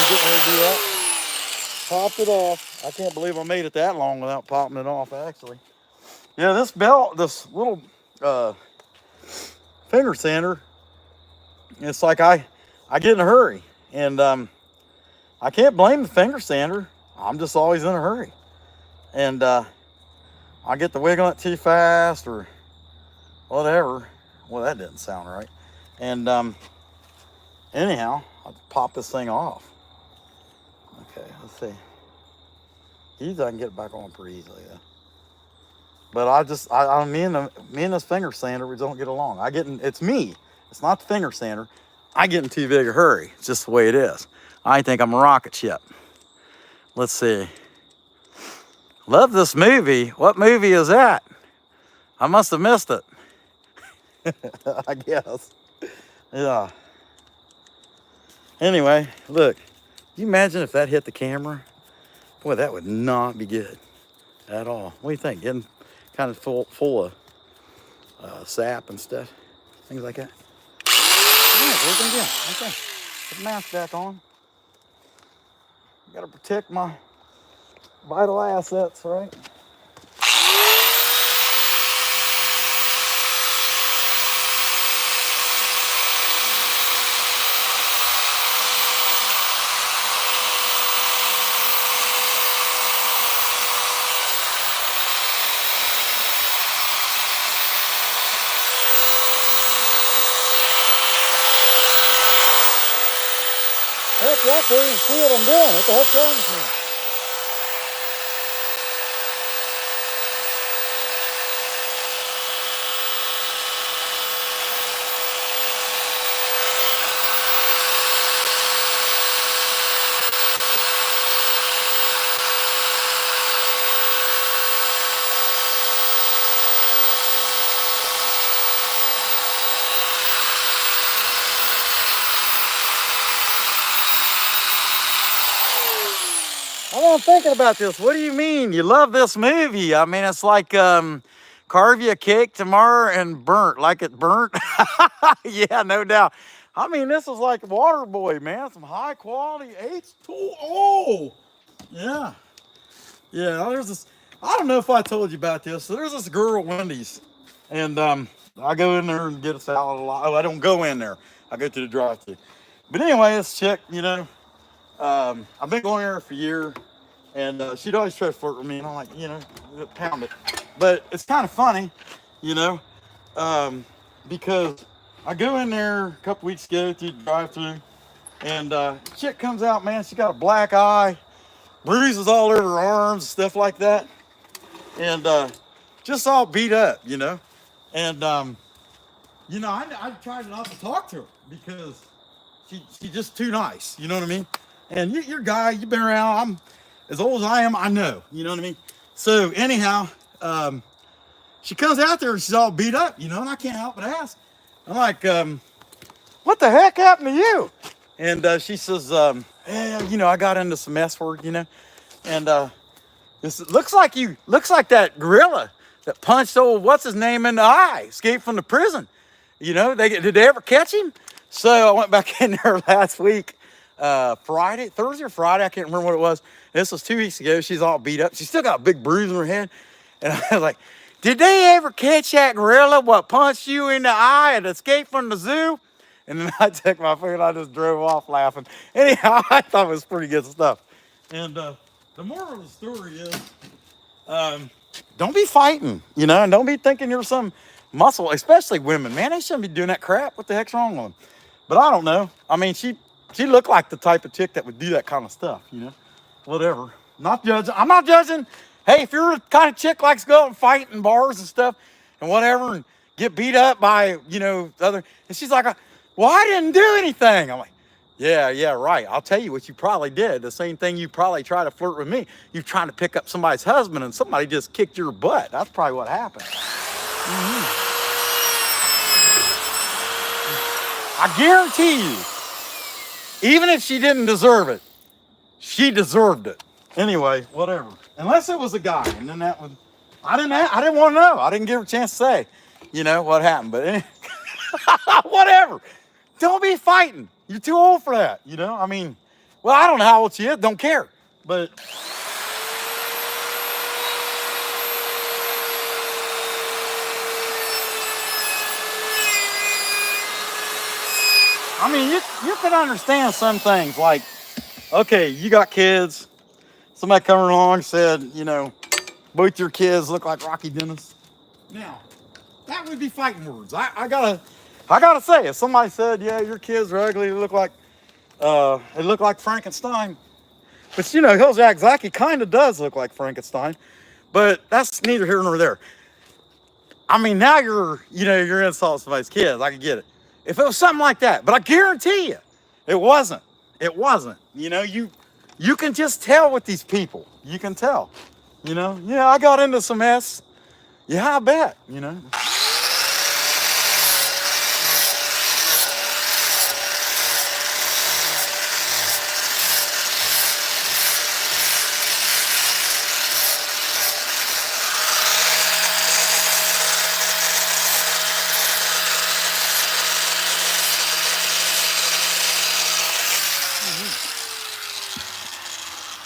getting ready to do that. Popped it off. I can't believe I made it that long without popping it off, actually. Yeah, this little finger sander, it's like I get in a hurry. And I can't blame the finger sander. I'm just always in a hurry. And I get to wiggling it too fast or whatever. Well, that didn't sound right. And anyhow, I'll pop this thing off. Okay, let's see. Usually I can get it back on pretty easily, though. But me and this finger sander, we don't get along. It's me. It's not the finger sander. I get in too big a hurry. It's just the way it is. I think I'm a rocket ship. Let's see. Love this movie. What movie is that? I must have missed it. I guess. Yeah. Anyway, look. Can you imagine if that hit the camera? Boy, that would not be good at all. What do you think? Getting kind of full of sap and stuff, things like that. All right, we're gonna get. Okay, put the mask back on. Got to protect my vital assets, right? Heck, y'all can't even see what I'm doing. What the heck's wrong with me? I'm thinking about this. What do you mean? You love this movie? I mean, it's like carve you a cake tomorrow and burnt, like it burnt. Yeah, no doubt. I mean, this is like Waterboy, man. Some high quality H2O. Yeah. Yeah, there's this. I don't know if I told you about this. So there's this girl at Wendy's. And I go in there and get a salad a lot. Oh, I don't go in there. I go to the drive-thru. But anyway, this chick, I've been going there for a year. And she'd always try to flirt with me, and I'm like, pound it. But it's kind of funny, because I go in there a couple weeks ago through the drive-thru, and chick comes out, man. She got a black eye, bruises all over her arms, stuff like that, and just all beat up, And I tried not to talk to her because she's just too nice, you know what I mean? And you're a guy, you've been around. I'm as old as I am, I know. You know what I mean? So anyhow, she comes out there and she's all beat up, and I can't help but ask. I'm like, what the heck happened to you? And she says, hey, I got into some mess work, and it looks like that gorilla that punched old what's his name in the eye, escaped from the prison. Did they ever catch him? So I went back in there last week, Thursday or Friday, I can't remember what it was. This was 2 weeks ago. She's all beat up. She's still got a big bruise on her head. And I was like, did they ever catch that gorilla what punched you in the eye and escaped from the zoo? And then I took my finger and I just drove off laughing. Anyhow, I thought it was pretty good stuff. And the moral of the story is, don't be fighting, and don't be thinking you're some muscle, especially women. Man, they shouldn't be doing that crap. What the heck's wrong with them? But I don't know. I mean, she looked like the type of chick that would do that kind of stuff, Whatever. Not judging. I'm not judging. Hey, if you're the kind of chick likes to go out and fight in bars and stuff and whatever and get beat up by, other. And she's like, well, I didn't do anything. I'm like, yeah, right. I'll tell you what you probably did. The same thing you probably tried to flirt with me. You're trying to pick up somebody's husband and somebody just kicked your butt. That's probably what happened. Mm-hmm. I guarantee you, even if she didn't deserve it, she deserved it. Anyway, whatever. Unless it was a guy, and then that would, I didn't want to know. I didn't give her a chance to say, what happened. But whatever. Don't be fighting. You're too old for that. I mean, Well, I don't know how old she is, don't care. But I mean, you can understand some things like, okay, you got kids. Somebody coming along said, you know, both your kids look like Rocky Dennis. Now, that would be fighting words. I gotta say, if somebody said, yeah, your kids are ugly, they look like Frankenstein. But you know, Hill Jack Zaki kind of does look like Frankenstein. But that's neither here nor there. I mean, now you're insulting somebody's kids. I can get it. If it was something like that, but I guarantee you, it wasn't. It wasn't. You know, you can just tell with these people. You can tell. You know, yeah, I got into some mess. Yeah, I bet. You know.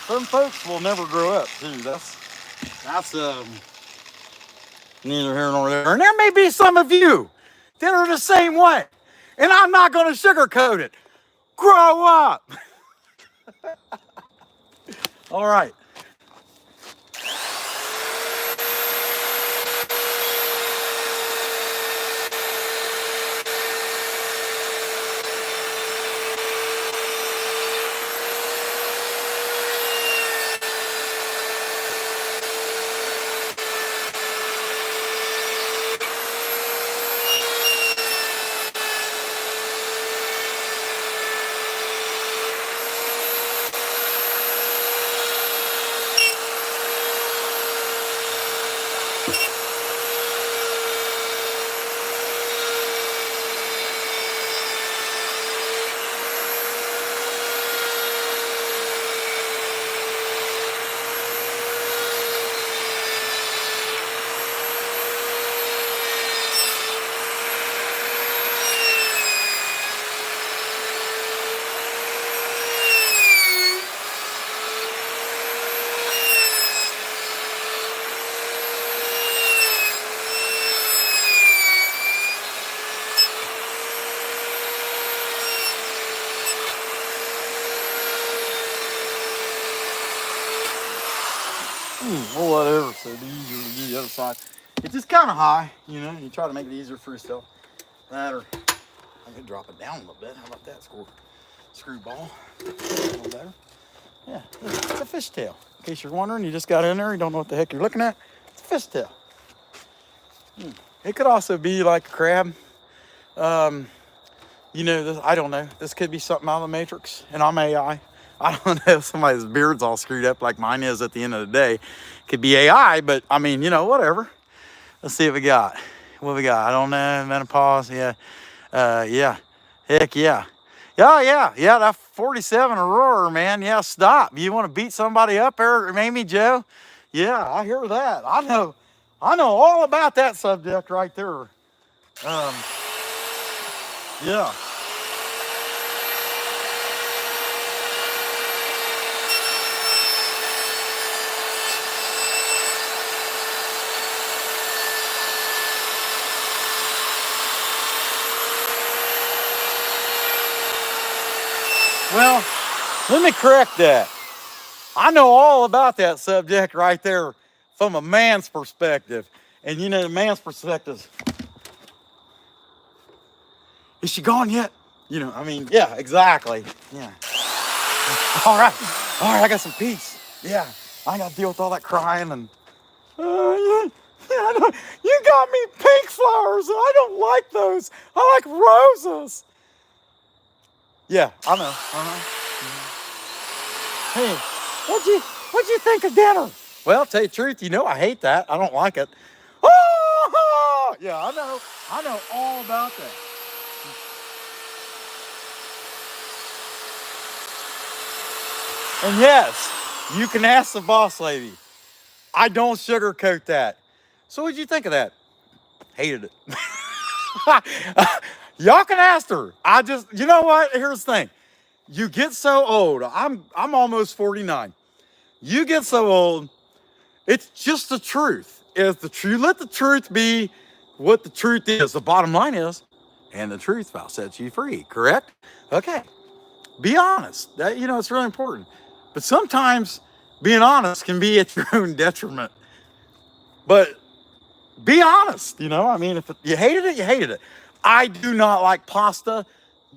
Some folks will never grow up too. That's neither here nor there. And there may be some of you that are the same way. And I'm not going to sugarcoat it. Grow up. All right. Well, whatever. So the easier to do the other side. It's just kind of high, you know. You try to make it easier for yourself. That, or I could drop it down a little bit. How about that, screwball? A little better. Yeah, it's a fishtail. In case you're wondering, you just got in there, you don't know what the heck you're looking at. It's a fishtail. It could also be like a crab. You know, I don't know. This could be something out of the Matrix, and I'm AI. I don't know if somebody's beard's all screwed up like mine is at the end of the day. Could be AI, but I mean, you know, whatever. Let's see what we got. What we got? I don't know. Menopause. Yeah. Yeah. Heck yeah. Yeah. That 47 Aurora, man. Yeah, stop. You want to beat somebody up there, Amy Joe? Yeah, I hear that. I know all about that subject right there. Yeah. Well, let me correct that. I know all about that subject right there from a man's perspective. And you know, the man's perspective, is she gone yet? You know, I mean, yeah, exactly. Yeah. All right, I got some peace. Yeah, I ain't got to deal with all that crying and. Yeah, you got me pink flowers, and I don't like those. I like roses. Yeah, I know. Hey, what'd you think of dinner? Well, tell you the truth, you know I hate that. I don't like it. Oh, yeah, I know all about that. And yes, you can ask the boss lady. I don't sugarcoat that. So what'd you think of that? Hated it. Y'all can ask her. You know what? Here's the thing. You get so old. I'm almost 49. You get so old. It's just the truth. If the truth, let the truth be what the truth is. The bottom line is, and the truth shall set you free. Correct? Okay. Be honest. That, you know, it's really important. But sometimes being honest can be at your own detriment. But be honest. You know, I mean, if you hated it, you hated it. I do not like pasta.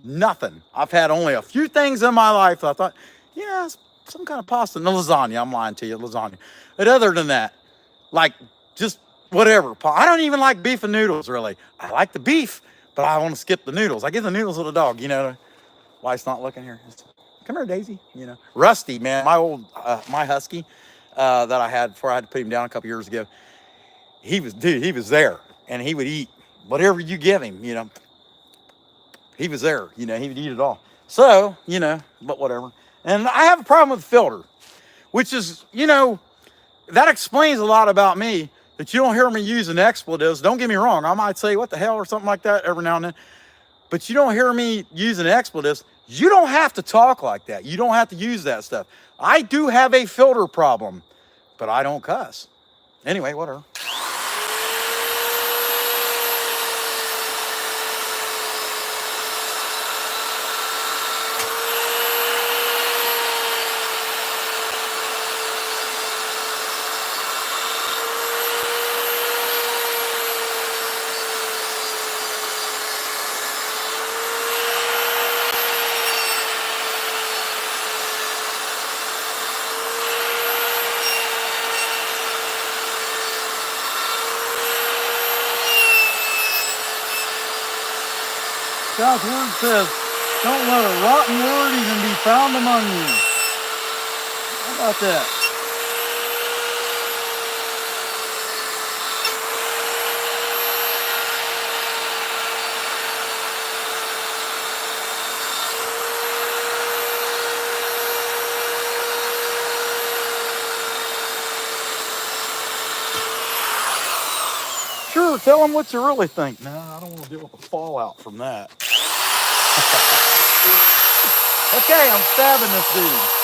Nothing. I've had only a few things in my life that I thought, yeah, some kind of pasta. No, lasagna. I'm lying to you, lasagna. But other than that, like just whatever. I don't even like beef and noodles really. I like the beef, but I want to skip the noodles. I give the noodles to the dog. You know, wife's not looking here. Come here, Daisy. You know, Rusty, man, my old my husky that I had before I had to put him down a couple years ago. He was there, and he would eat whatever you give him. You know, he was there. You know, he would eat it all. So you know, but whatever. And I have a problem with the filter, which is, you know, that explains a lot about me, that you don't hear me using expletives. Don't get me wrong. I might say, what the hell, or something like that every now and then. But you don't hear me using expletives. You don't have to talk like that. You don't have to use that stuff. I do have a filter problem, but I don't cuss. Anyway, whatever. God's word says, don't let a rotten word even be found among you. How about that? Sure, tell them what you really think. No, I don't want to deal with the fallout from that. Okay, I'm stabbing this dude.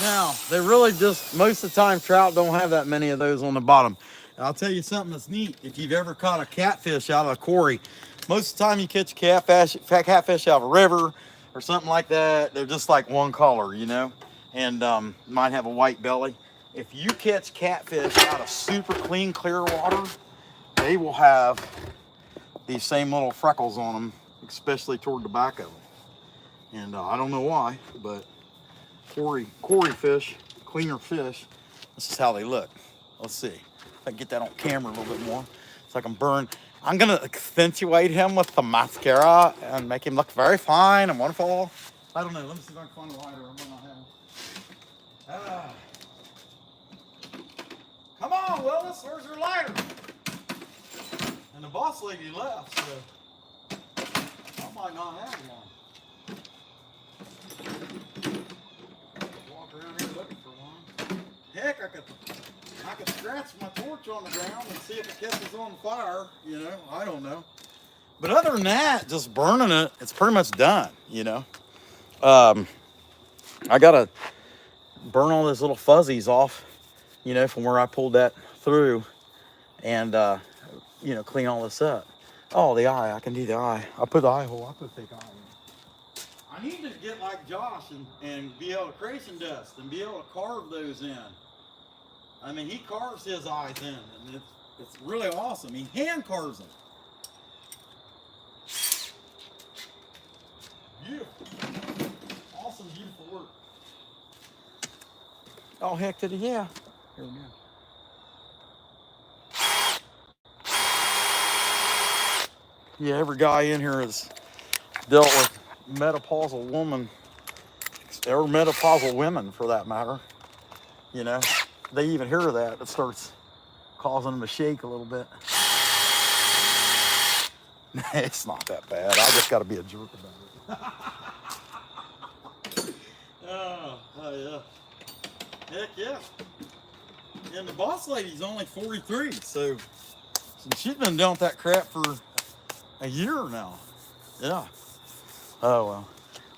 Now, they really just, most of the time, trout don't have that many of those on the bottom. And I'll tell you something that's neat. If you've ever caught a catfish out of a quarry, most of the time you catch a catfish out of a river or something like that, they're just like one color, you know, and might have a white belly. If you catch catfish out of super clean, clear water, they will have these same little freckles on them, especially toward the back of them. And I don't know why, but quarry fish, cleaner fish, This is how they look. Let's see if I can get that on camera a little bit more so I can burn. I'm gonna accentuate him with the mascara and make him look very fine and wonderful. I don't know. Let me see if I can find a lighter. I might not have one. Ah. Come on, Willis. Where's your lighter? And the boss lady left, so I might not have one. Walk around here looking for one. Heck, I could scratch my torch on the ground and see if it catches on fire. You know, I don't know. But other than that, just burning it, it's pretty much done. You know, I gotta burn all those little fuzzies off. You know, from where I pulled that through, and you know, clean all this up. Oh, the eye. I can do the eye. I put the eye hole. I put a fake eye in. I need to get like Josh and be able to creation dust and be able to carve those in. I mean, he carves his eyes in, and it's really awesome. He hand carves them. Beautiful. Awesome, beautiful work. Oh, heck did he? Yeah. Here we go. Yeah, every guy in here has dealt with menopausal woman, or menopausal women for that matter. You know, they even hear that, it starts causing them to shake a little bit. It's not that bad. I just got to be a jerk about it. Oh yeah. Heck yeah. And the boss lady's only 43, so she's been doing that crap for a year now. Yeah. Oh well.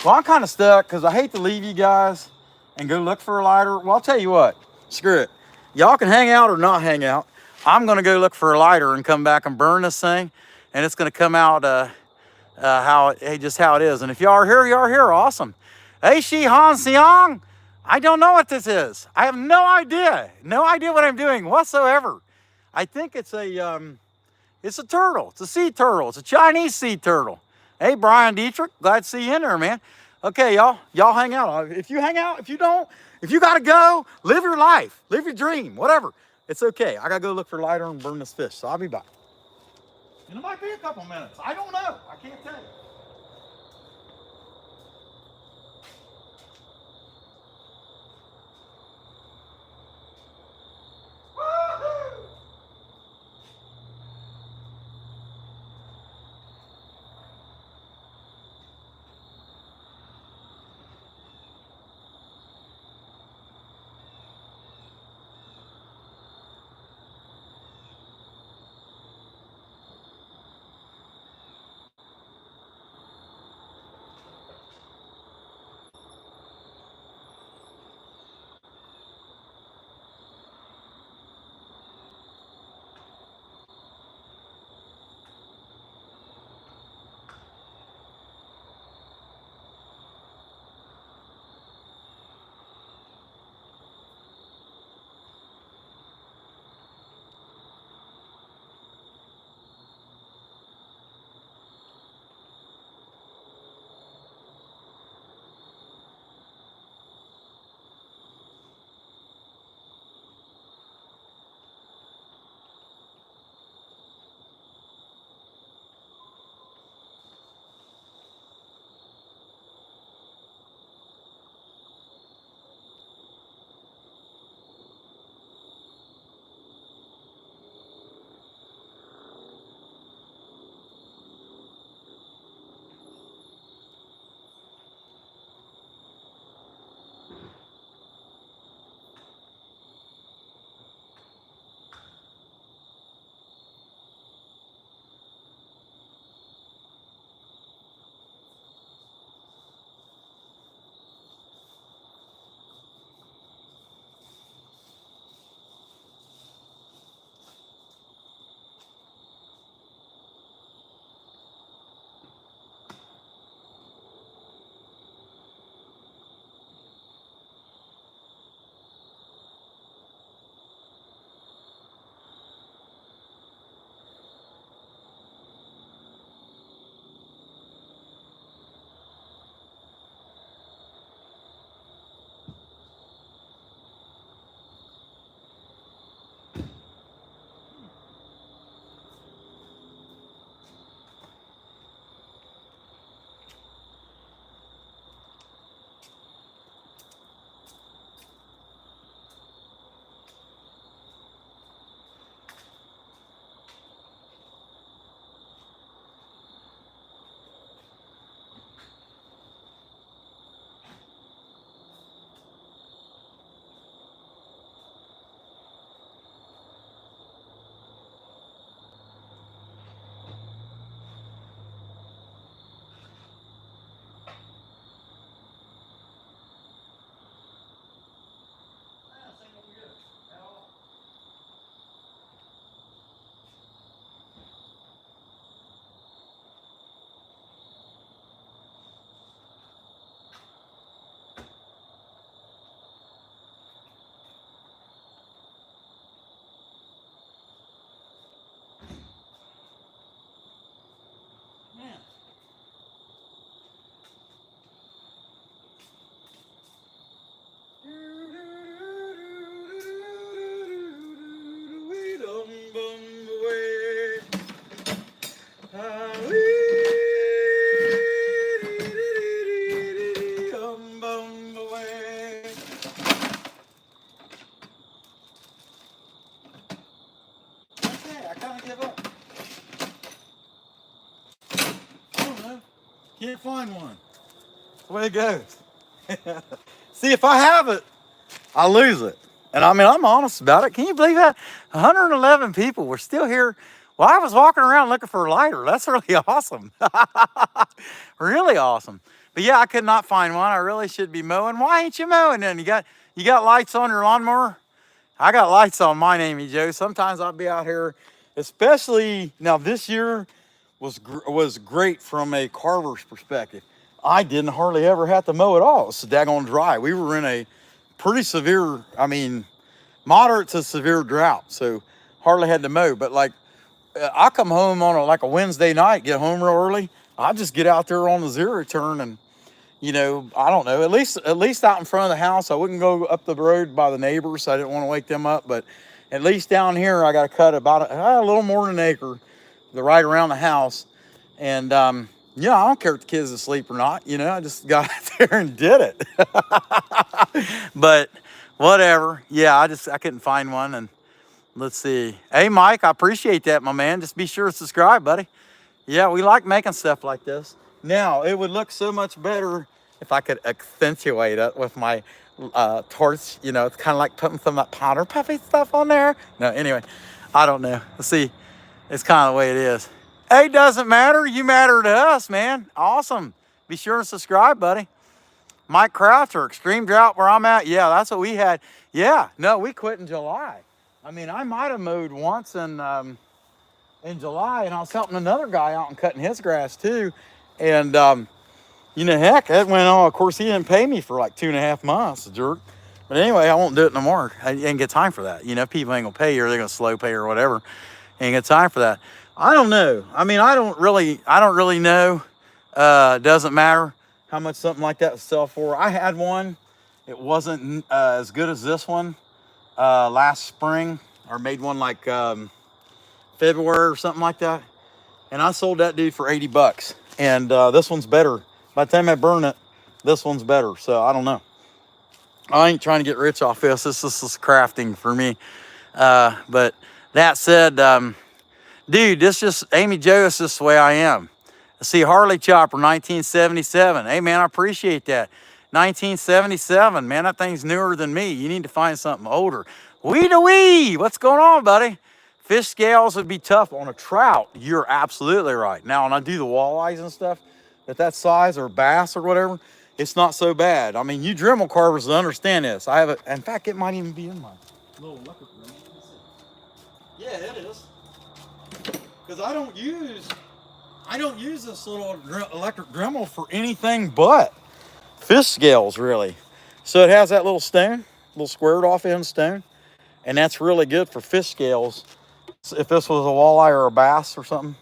Well, I'm kind of stuck because I hate to leave you guys and go look for a lighter. Well, I'll tell you what. Screw it. Y'all can hang out or not hang out. I'm going to go look for a lighter and come back and burn this thing. And it's going to come out just how it is. And if y'all are here, y'all are here. Awesome. Hey, Shi Han Siang. I don't know what this is. I have no idea. No idea what I'm doing whatsoever. I think it's a turtle. It's a sea turtle. It's a Chinese sea turtle. Hey, Brian Dietrich, glad to see you in there, man. Okay, y'all hang out. If you hang out, if you don't, if you gotta go, live your life, live your dream, whatever. It's okay. I gotta go look for a lighter and burn this fish, so I'll be back. And it might be a couple minutes. I don't know. I can't tell you. Can't find one. That's the way it goes. See, if I have it, I lose it. And I mean, I'm honest about it. Can you believe that? 111 people were still here. Well, I was walking around looking for a lighter. That's really awesome. Really awesome. But yeah, I could not find one. I really should be mowing. Why ain't you mowing then? You got lights on your lawnmower? I got lights on mine, Amy Jo. Sometimes I'll be out here, especially now this year was great from a Carver's perspective. I didn't hardly ever have to mow at all. It was daggone dry. We were in a pretty severe, I mean, moderate to severe drought, so hardly had to mow. But like, I come home on a Wednesday night, get home real early. I just get out there on the zero turn and, I don't know, at least out in front of the house. I wouldn't go up the road by the neighbors. So I didn't want to wake them up, but at least down here, I got to cut about a little more than an acre, right around the house. And, yeah, I don't care if the kids asleep or not. I just got out there and did it. But whatever. Yeah, I couldn't find one. And let's see. Hey, Mike, I appreciate that, my man. Just be sure to subscribe, buddy. Yeah, we like making stuff like this. Now, it would look so much better if I could accentuate it with my torch. It's kind of like putting some of that powder puffy stuff on there. No, anyway, I don't know. Let's see. It's kind of the way it is. Hey, doesn't matter. You matter to us, man. Awesome. Be sure to subscribe, buddy. Mike Croucher, extreme drought where I'm at. Yeah, that's what we had. Yeah, no, we quit in July. I mean, I might have mowed once in July, and I was helping another guy out and cutting his grass too. And, heck, that went on. Of course, he didn't pay me for like 2.5 months, the jerk. But anyway, I won't do it no more. I ain't get time for that. People ain't gonna pay you, or they're gonna slow pay or whatever. Ain't got time for that. I don't know. I mean, I don't really know. Doesn't matter how much something like that would sell for. I had one. It wasn't as good as this one last spring, or made one like February or something like that. And I sold that dude for $80. And this one's better. By the time I burn it, this one's better. So I don't know. I ain't trying to get rich off this. This is crafting for me. But that said, dude, Amy Jo, this is just the way I am. See, Harley Chopper, 1977. Hey, man, I appreciate that. 1977, man, that thing's newer than me. You need to find something older. Wee-da-wee, what's going on, buddy? Fish scales would be tough on a trout. You're absolutely right. Now, when I do the walleyes and stuff, at that size, or bass or whatever, it's not so bad. I mean, you Dremel carvers understand this. I have it. In fact, it might even be in my little electric room. Yeah, it is. Because I don't use this little electric Dremel for anything but fish scales, really. So it has that little stone, little squared off end stone, and that's really good for fish scales. So if this was a walleye or a bass or something,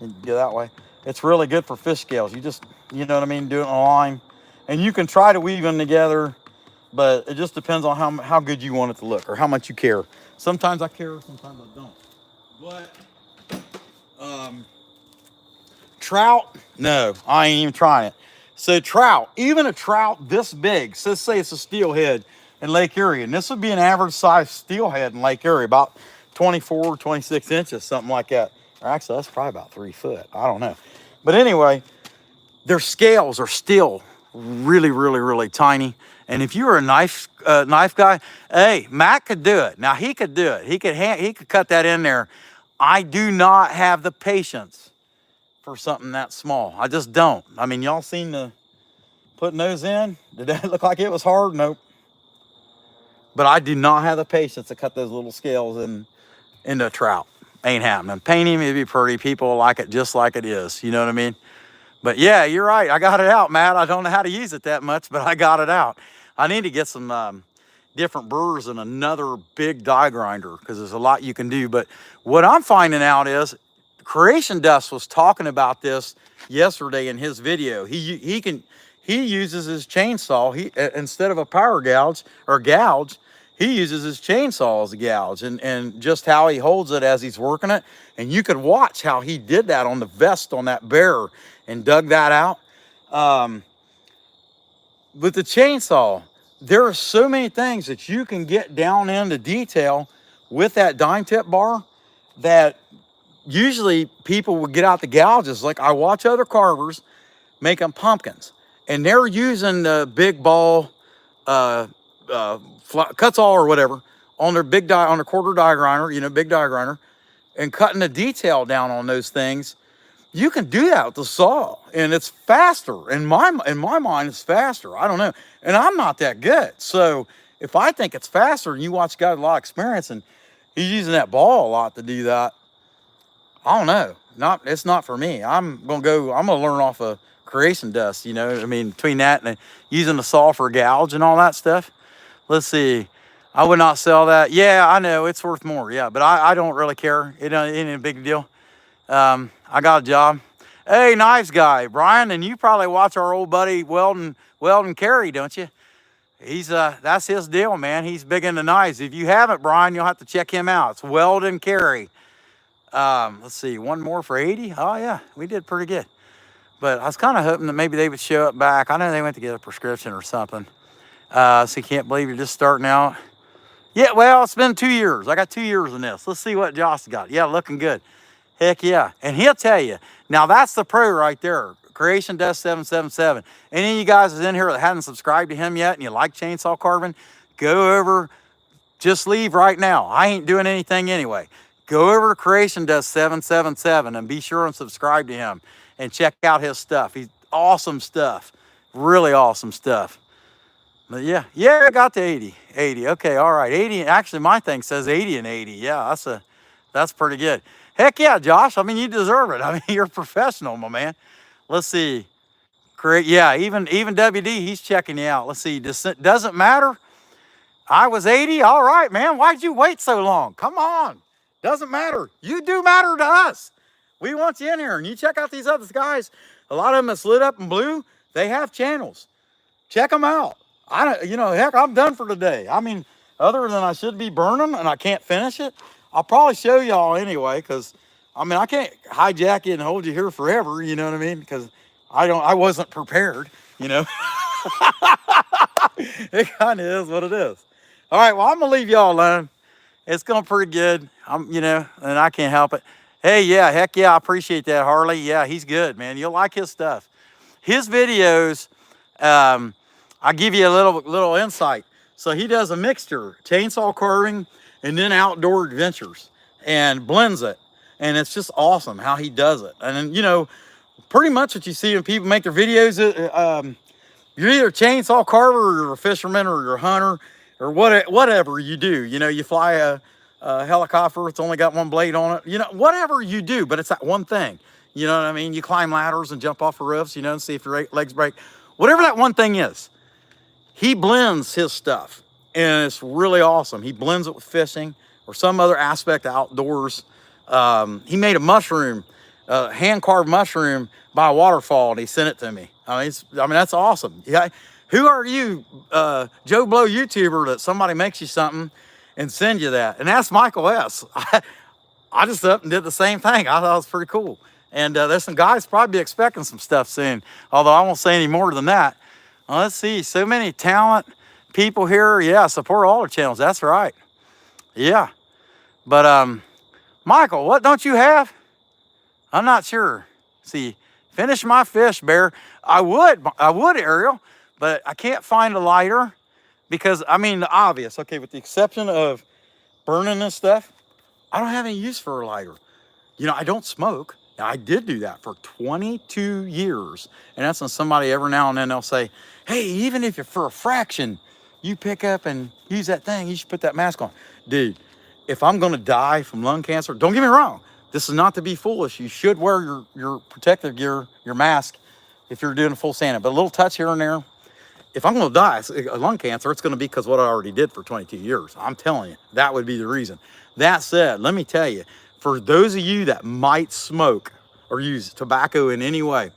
you can go that way. It's really good for fish scales. You just, do it on a line, and you can try to weave them together, but it just depends on how good you want it to look or how much you care. Sometimes I care, sometimes I don't. But trout, no, I ain't even trying it. So trout, even a trout this big, so let's say it's a steelhead in Lake Erie, and this would be an average size steelhead in Lake Erie, about 24, 26 inches, something like that. Or actually, that's probably about 3 foot. I don't know. But anyway, their scales are still really, really, really tiny. And if you're a knife guy, hey, Matt could do it. Now he could do it. He could cut that in there. I do not have the patience for something that small. I just don't. I mean, y'all seen the putting those in? Did that look like it was hard? Nope. But I do not have the patience to cut those little scales into a trout. Ain't happening. Painting may be pretty. People like it just like it is. You know what I mean? But yeah, you're right. I got it out, Matt. I don't know how to use it that much, but I got it out. I need to get some different burrs and another big die grinder, because there's a lot you can do. But what I'm finding out is, Creation Dust was talking about this yesterday in his video. He uses his chainsaw. Instead of a power gouge, he uses his chainsaw as a gouge, and just how he holds it as he's working it. And you could watch how he did that on the vest on that bear and dug that out. With the chainsaw, there are so many things that you can get down into detail with that dime tip bar that usually people would get out the gouges. Like, I watch other carvers, making pumpkins. And they're using the big ball, cuts all or whatever on their on their quarter die grinder, big die grinder, and cutting the detail down on those things. You can do that with the saw, and it's faster. In my mind, it's faster. I don't know, and I'm not that good. So if I think it's faster, and you watch a guy with a lot of experience, and he's using that ball a lot to do that, I don't know. It's not for me. I'm gonna learn off of creation dust. Between that and using the saw for gouge and all that stuff. Let's see. I would not sell that. Yeah, I know it's worth more. Yeah, but I don't really care. It ain't a big deal. I got a job. Hey, knives guy, Brian, and you probably watch our old buddy Weldon Carey, don't you? He's that's his deal, man. He's big into knives. If you haven't, Brian, you'll have to check him out. It's Weldon Carey. Let's see, one more for 80. Oh yeah, we did pretty good. But I was kind of hoping that maybe they would show up back. I know they went to get a prescription or something. So you can't believe you're just starting out. Yeah, well, it's been 2 years. I got 2 years in this. Let's see what Josh got. Yeah, looking good. Heck yeah. And he'll tell you. Now, that's the pro right there. Creation Dust 777. Any of you guys is in here that hadn't subscribed to him yet and you like chainsaw carving, go over. Just leave right now. I ain't doing anything anyway. Go over to Creation Dust 777 and be sure and subscribe to him and check out his stuff. He's awesome stuff. Really awesome stuff. But yeah, I got to 80. 80. Okay, all right. 80. Actually, my thing says 80 and 80. Yeah, that's pretty good. Heck yeah, Josh. I mean, you deserve it. I mean, you're a professional, my man. Let's see. Yeah, even WD, he's checking you out. Let's see. Doesn't matter. I was 80. All right, man. Why'd you wait so long? Come on. Doesn't matter. You do matter to us. We want you in here. And you check out these other guys. A lot of them that's lit up in blue, they have channels. Check them out. Heck, I'm done for today. I mean, other than I should be burning and I can't finish it, I'll probably show y'all anyway, because, I can't hijack you and hold you here forever, you know what I mean? Because I wasn't prepared, It kind of is what it is. All right, well, I'm going to leave y'all alone. It's going pretty good, and I can't help it. Hey, yeah, heck yeah, I appreciate that, Harley. Yeah, he's good, man. You'll like his stuff. His videos, I'll give you a little insight. So he does a mixture, chainsaw carving and then outdoor adventures, and blends it. And it's just awesome how he does it. And then, pretty much what you see when people make their videos, you're either a chainsaw carver or you're a fisherman or you're a hunter or whatever you do. You fly a helicopter, it's only got one blade on it. Whatever you do, but it's that one thing. You know what I mean? You climb ladders and jump off of roofs, and see if your legs break. Whatever that one thing is, he blends his stuff, and it's really awesome. He blends it with fishing or some other aspect of outdoors. He made a mushroom, hand-carved mushroom by a waterfall, and he sent it to me. That's awesome. Yeah. Who are you, Joe Blow YouTuber, that somebody makes you something and send you that? And that's Michael S. I just up and did the same thing. I thought it was pretty cool. And there's some guys probably expecting some stuff soon, although I won't say any more than that. Well, let's see. So many talent people here. Yeah, support all the channels. That's right. Yeah. But, Michael, what don't you have? I'm not sure. See, finish my fish, Bear. I would, Ariel, but I can't find a lighter because, the obvious. Okay, with the exception of burning this stuff, I don't have any use for a lighter. I don't smoke. Now, I did do that for 22 years. And that's when somebody every now and then they'll say, hey, even if you're for a fraction, you pick up and use that thing, you should put that mask on. Dude, if I'm going to die from lung cancer, don't get me wrong. This is not to be foolish. You should wear your protective gear, your mask, if you're doing a full stand-up. But a little touch here and there. If I'm going to die of lung cancer, it's going to be because what I already did for 22 years. I'm telling you, that would be the reason. That said, let me tell you, for those of you that might smoke or use tobacco in any way,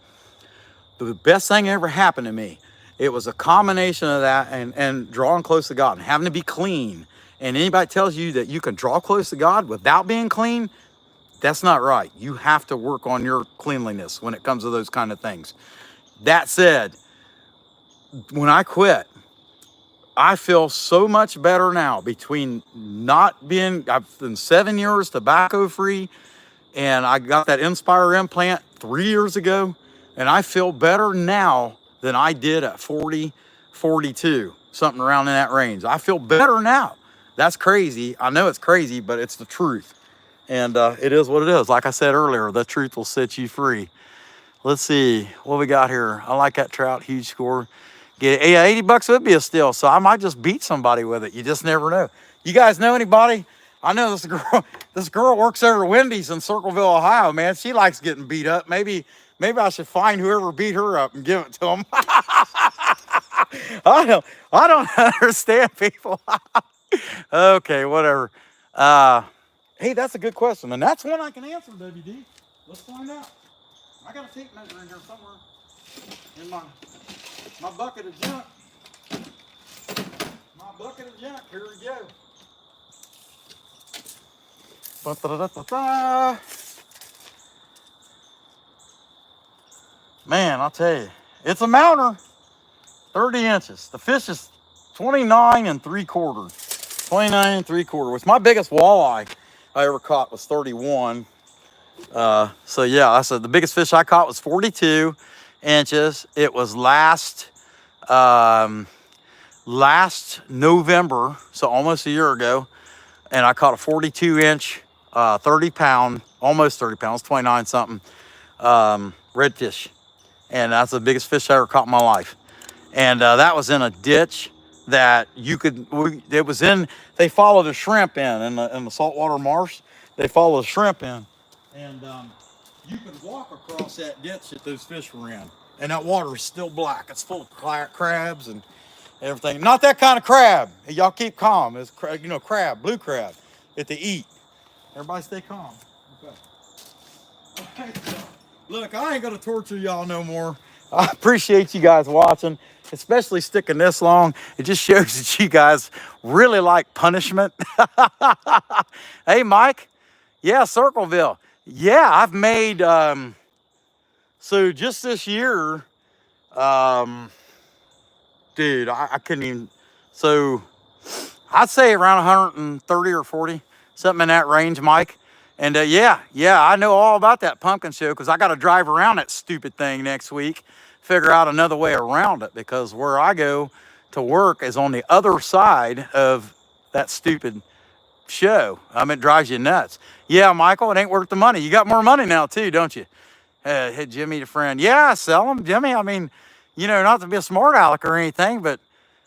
the best thing that ever happened to me, it was a combination of that and drawing close to God and having to be clean. And anybody tells you that you can draw close to God without being clean, that's not right. You have to work on your cleanliness when it comes to those kind of things. That said, when I quit, I feel so much better now between I've been 7 years tobacco free, and I got that Inspire implant 3 years ago. And I feel better now than I did at 40, 42, something around in that range. I feel better now. That's crazy. I know it's crazy, but it's the truth. And it is what it is. Like I said earlier, the truth will set you free. Let's see what we got here. I like that trout, huge score. Get yeah, 80 bucks would be a steal, so I might just beat somebody with it. You just never know. You guys know anybody? I know this girl. This girl works over at Wendy's in Circleville, Ohio. Man, she likes getting beat up. Maybe I should find whoever beat her up and give it to them. I don't understand people. Okay, whatever. Hey, that's a good question, and that's one I can answer, WD. Let's find out. I got a tape measure in here somewhere in my bucket of junk. My bucket of junk. Here we go. Ba-da-da-da-da. Man, I'll tell you, it's a mounter, 30 inches. The fish is 29 3/4. 29 3/4. It's my biggest walleye I ever caught was 31. So yeah, I said the biggest fish I caught was 42 inches. It was last November, so almost a year ago, and I caught a 42-inch, 30-pound, almost 30 pounds, 29 something, redfish, and that's the biggest fish I ever caught in my life. And that was in a ditch that they followed a shrimp in the saltwater marsh. They followed a shrimp in, and you could walk across that ditch that those fish were in, and that water is still black. It's full of crabs and everything. Not that kind of crab. Hey, y'all keep calm. It's crab, blue crab that they eat. Everybody stay calm. Okay. Look, I ain't gonna torture y'all no more. I appreciate you guys watching, especially sticking this long. It just shows that you guys really like punishment. Hey, Mike. Yeah, Circleville. Yeah, I've made, so just this year, dude, I couldn't even, so I'd say around 130 or 40, something in that range, Mike. And yeah, I know all about that pumpkin show because I got to drive around that stupid thing next week, figure out another way around it, because where I go to work is on the other side of that stupid show. I mean, it drives you nuts. Yeah, Michael, it ain't worth the money. You got more money now too, don't you? Hey, Jimmy, the friend. Yeah, sell them, Jimmy. I mean, not to be a smart aleck or anything, but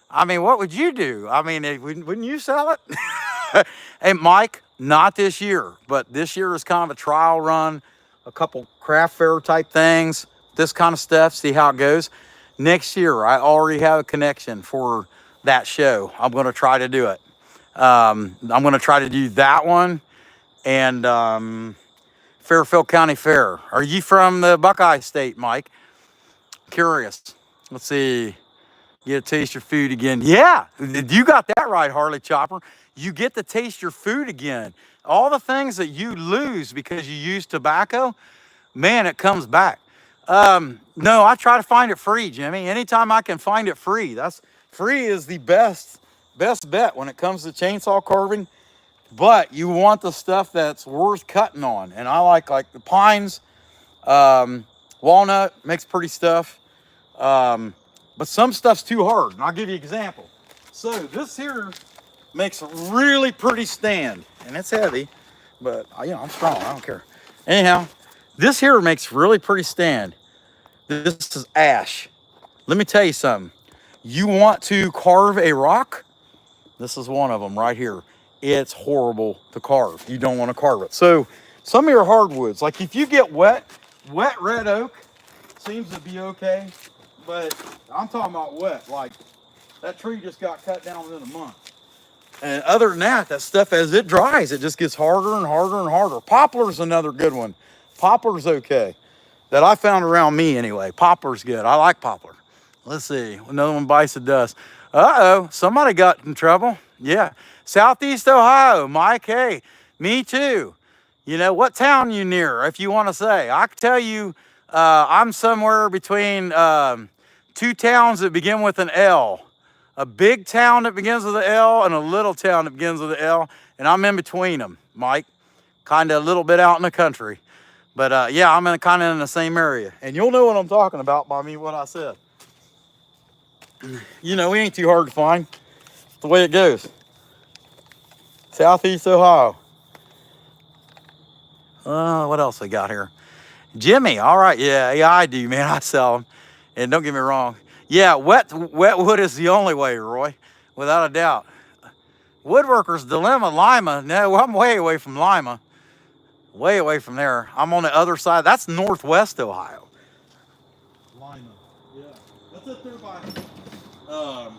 I mean, what would you do? I mean, wouldn't you sell it? Hey, Mike, not this year, but this year is kind of a trial run, a couple craft fair type things, this kind of stuff, see how it goes. Next year, I already have a connection for that show. I'm going to try to do it. I'm going to try to do that one and Fairfield County Fair. Are you from the Buckeye State, Mike? Curious. Let's see. Get to taste your food again. Yeah, you got that right, Harley Chopper. You get to taste your food again. All the things that you lose because you use tobacco, man, it comes back. No, I try to find it free, Jimmy. Anytime I can find it free. Free is the best bet when it comes to chainsaw carving. But you want the stuff that's worth cutting on. And I like the pines, walnut, makes pretty stuff. But some stuff's too hard, and I'll give you an example. So this here makes a really pretty stand, and it's heavy, but I'm strong, I don't care. Anyhow, this here makes really pretty stand. This is ash. Let me tell you something. You want to carve a rock? This is one of them right here. It's horrible to carve. You don't want to carve it. So some of your hardwoods, like if you get wet red oak seems to be okay. But I'm talking about wet, like that tree just got cut down within a month. And other than that, that stuff, as it dries, it just gets harder and harder and harder. Poplar's another good one. Poplar's okay. That I found around me anyway. Poplar's good. I like poplar. Let's see. Another one bites the dust. Uh-oh, somebody got in trouble. Yeah. Southeast Ohio, Mike. Hey, me too. What town you near, if you want to say. I can tell you, I'm somewhere between two towns that begin with an L. A big town that begins with an L and a little town that begins with an L. And I'm in between them, Mike. Kind of a little bit out in the country. But yeah, I'm kind of in the same area. And you'll know what I'm talking about by me, what I said. You know, we ain't too hard to find. It's the way it goes. Southeast Ohio. What else we got here? Jimmy, all right, yeah, I do, man. I sell them. And don't get me wrong. Yeah, wet wood is the only way, Roy, without a doubt. Woodworker's Dilemma, Lima. No, I'm way away from Lima. Way away from there. I'm on the other side. That's northwest Ohio. Lima, yeah. That's up there by, oh,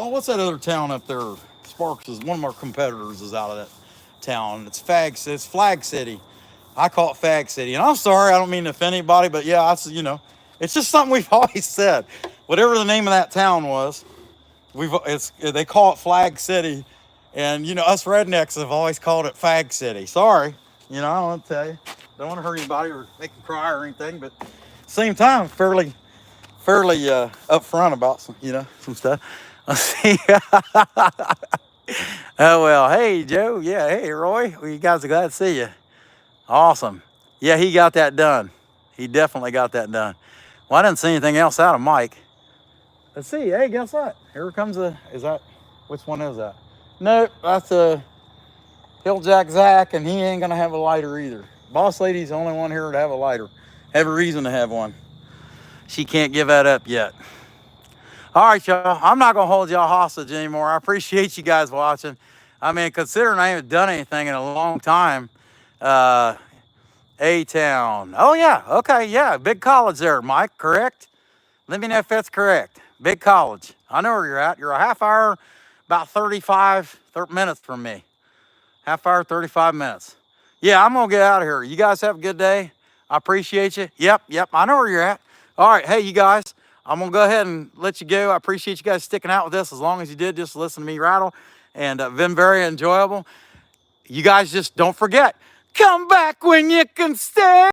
what's that other town up there? Sparks is one of our competitors is out of that town. It's Flag City. I call it Fag City. And I'm sorry, I don't mean to offend anybody, but yeah, you know, it's just something we've always said. Whatever the name of that town was, they call it Flag City. And, you know, us rednecks have always called it Fag City. Sorry. You know, I don't want to tell you. Don't want to hurt anybody or make them cry or anything. But same time, fairly upfront about some stuff. Let's see. Oh, well, hey, Joe. Yeah, hey, Roy. Well, you guys are glad to see you. Awesome. Yeah, he got that done. He definitely got that done. Well, I didn't see anything else out of Mike. Let's see. Hey, guess what? Here comes which one is that? Nope, that's a Hilljack Zach, and he ain't going to have a lighter either. Boss lady's the only one here to have a lighter. Have a reason to have one. She can't give that up yet. All right, y'all. I'm not going to hold y'all hostage anymore. I appreciate you guys watching. I mean, considering I haven't done anything in a long time, A-Town. Oh, yeah. Okay, yeah. Big college there, Mike, correct? Let me know if that's correct. Big college. I know where you're at. You're a half hour, about 30 minutes from me. Half hour, 35 minutes. Yeah, I'm going to get out of here. You guys have a good day. I appreciate you. Yep. I know where you're at. All right. Hey, you guys, I'm going to go ahead and let you go. I appreciate you guys sticking out with this as long as you did just to listen to me rattle. And been very enjoyable. You guys just don't forget, come back when you can stay.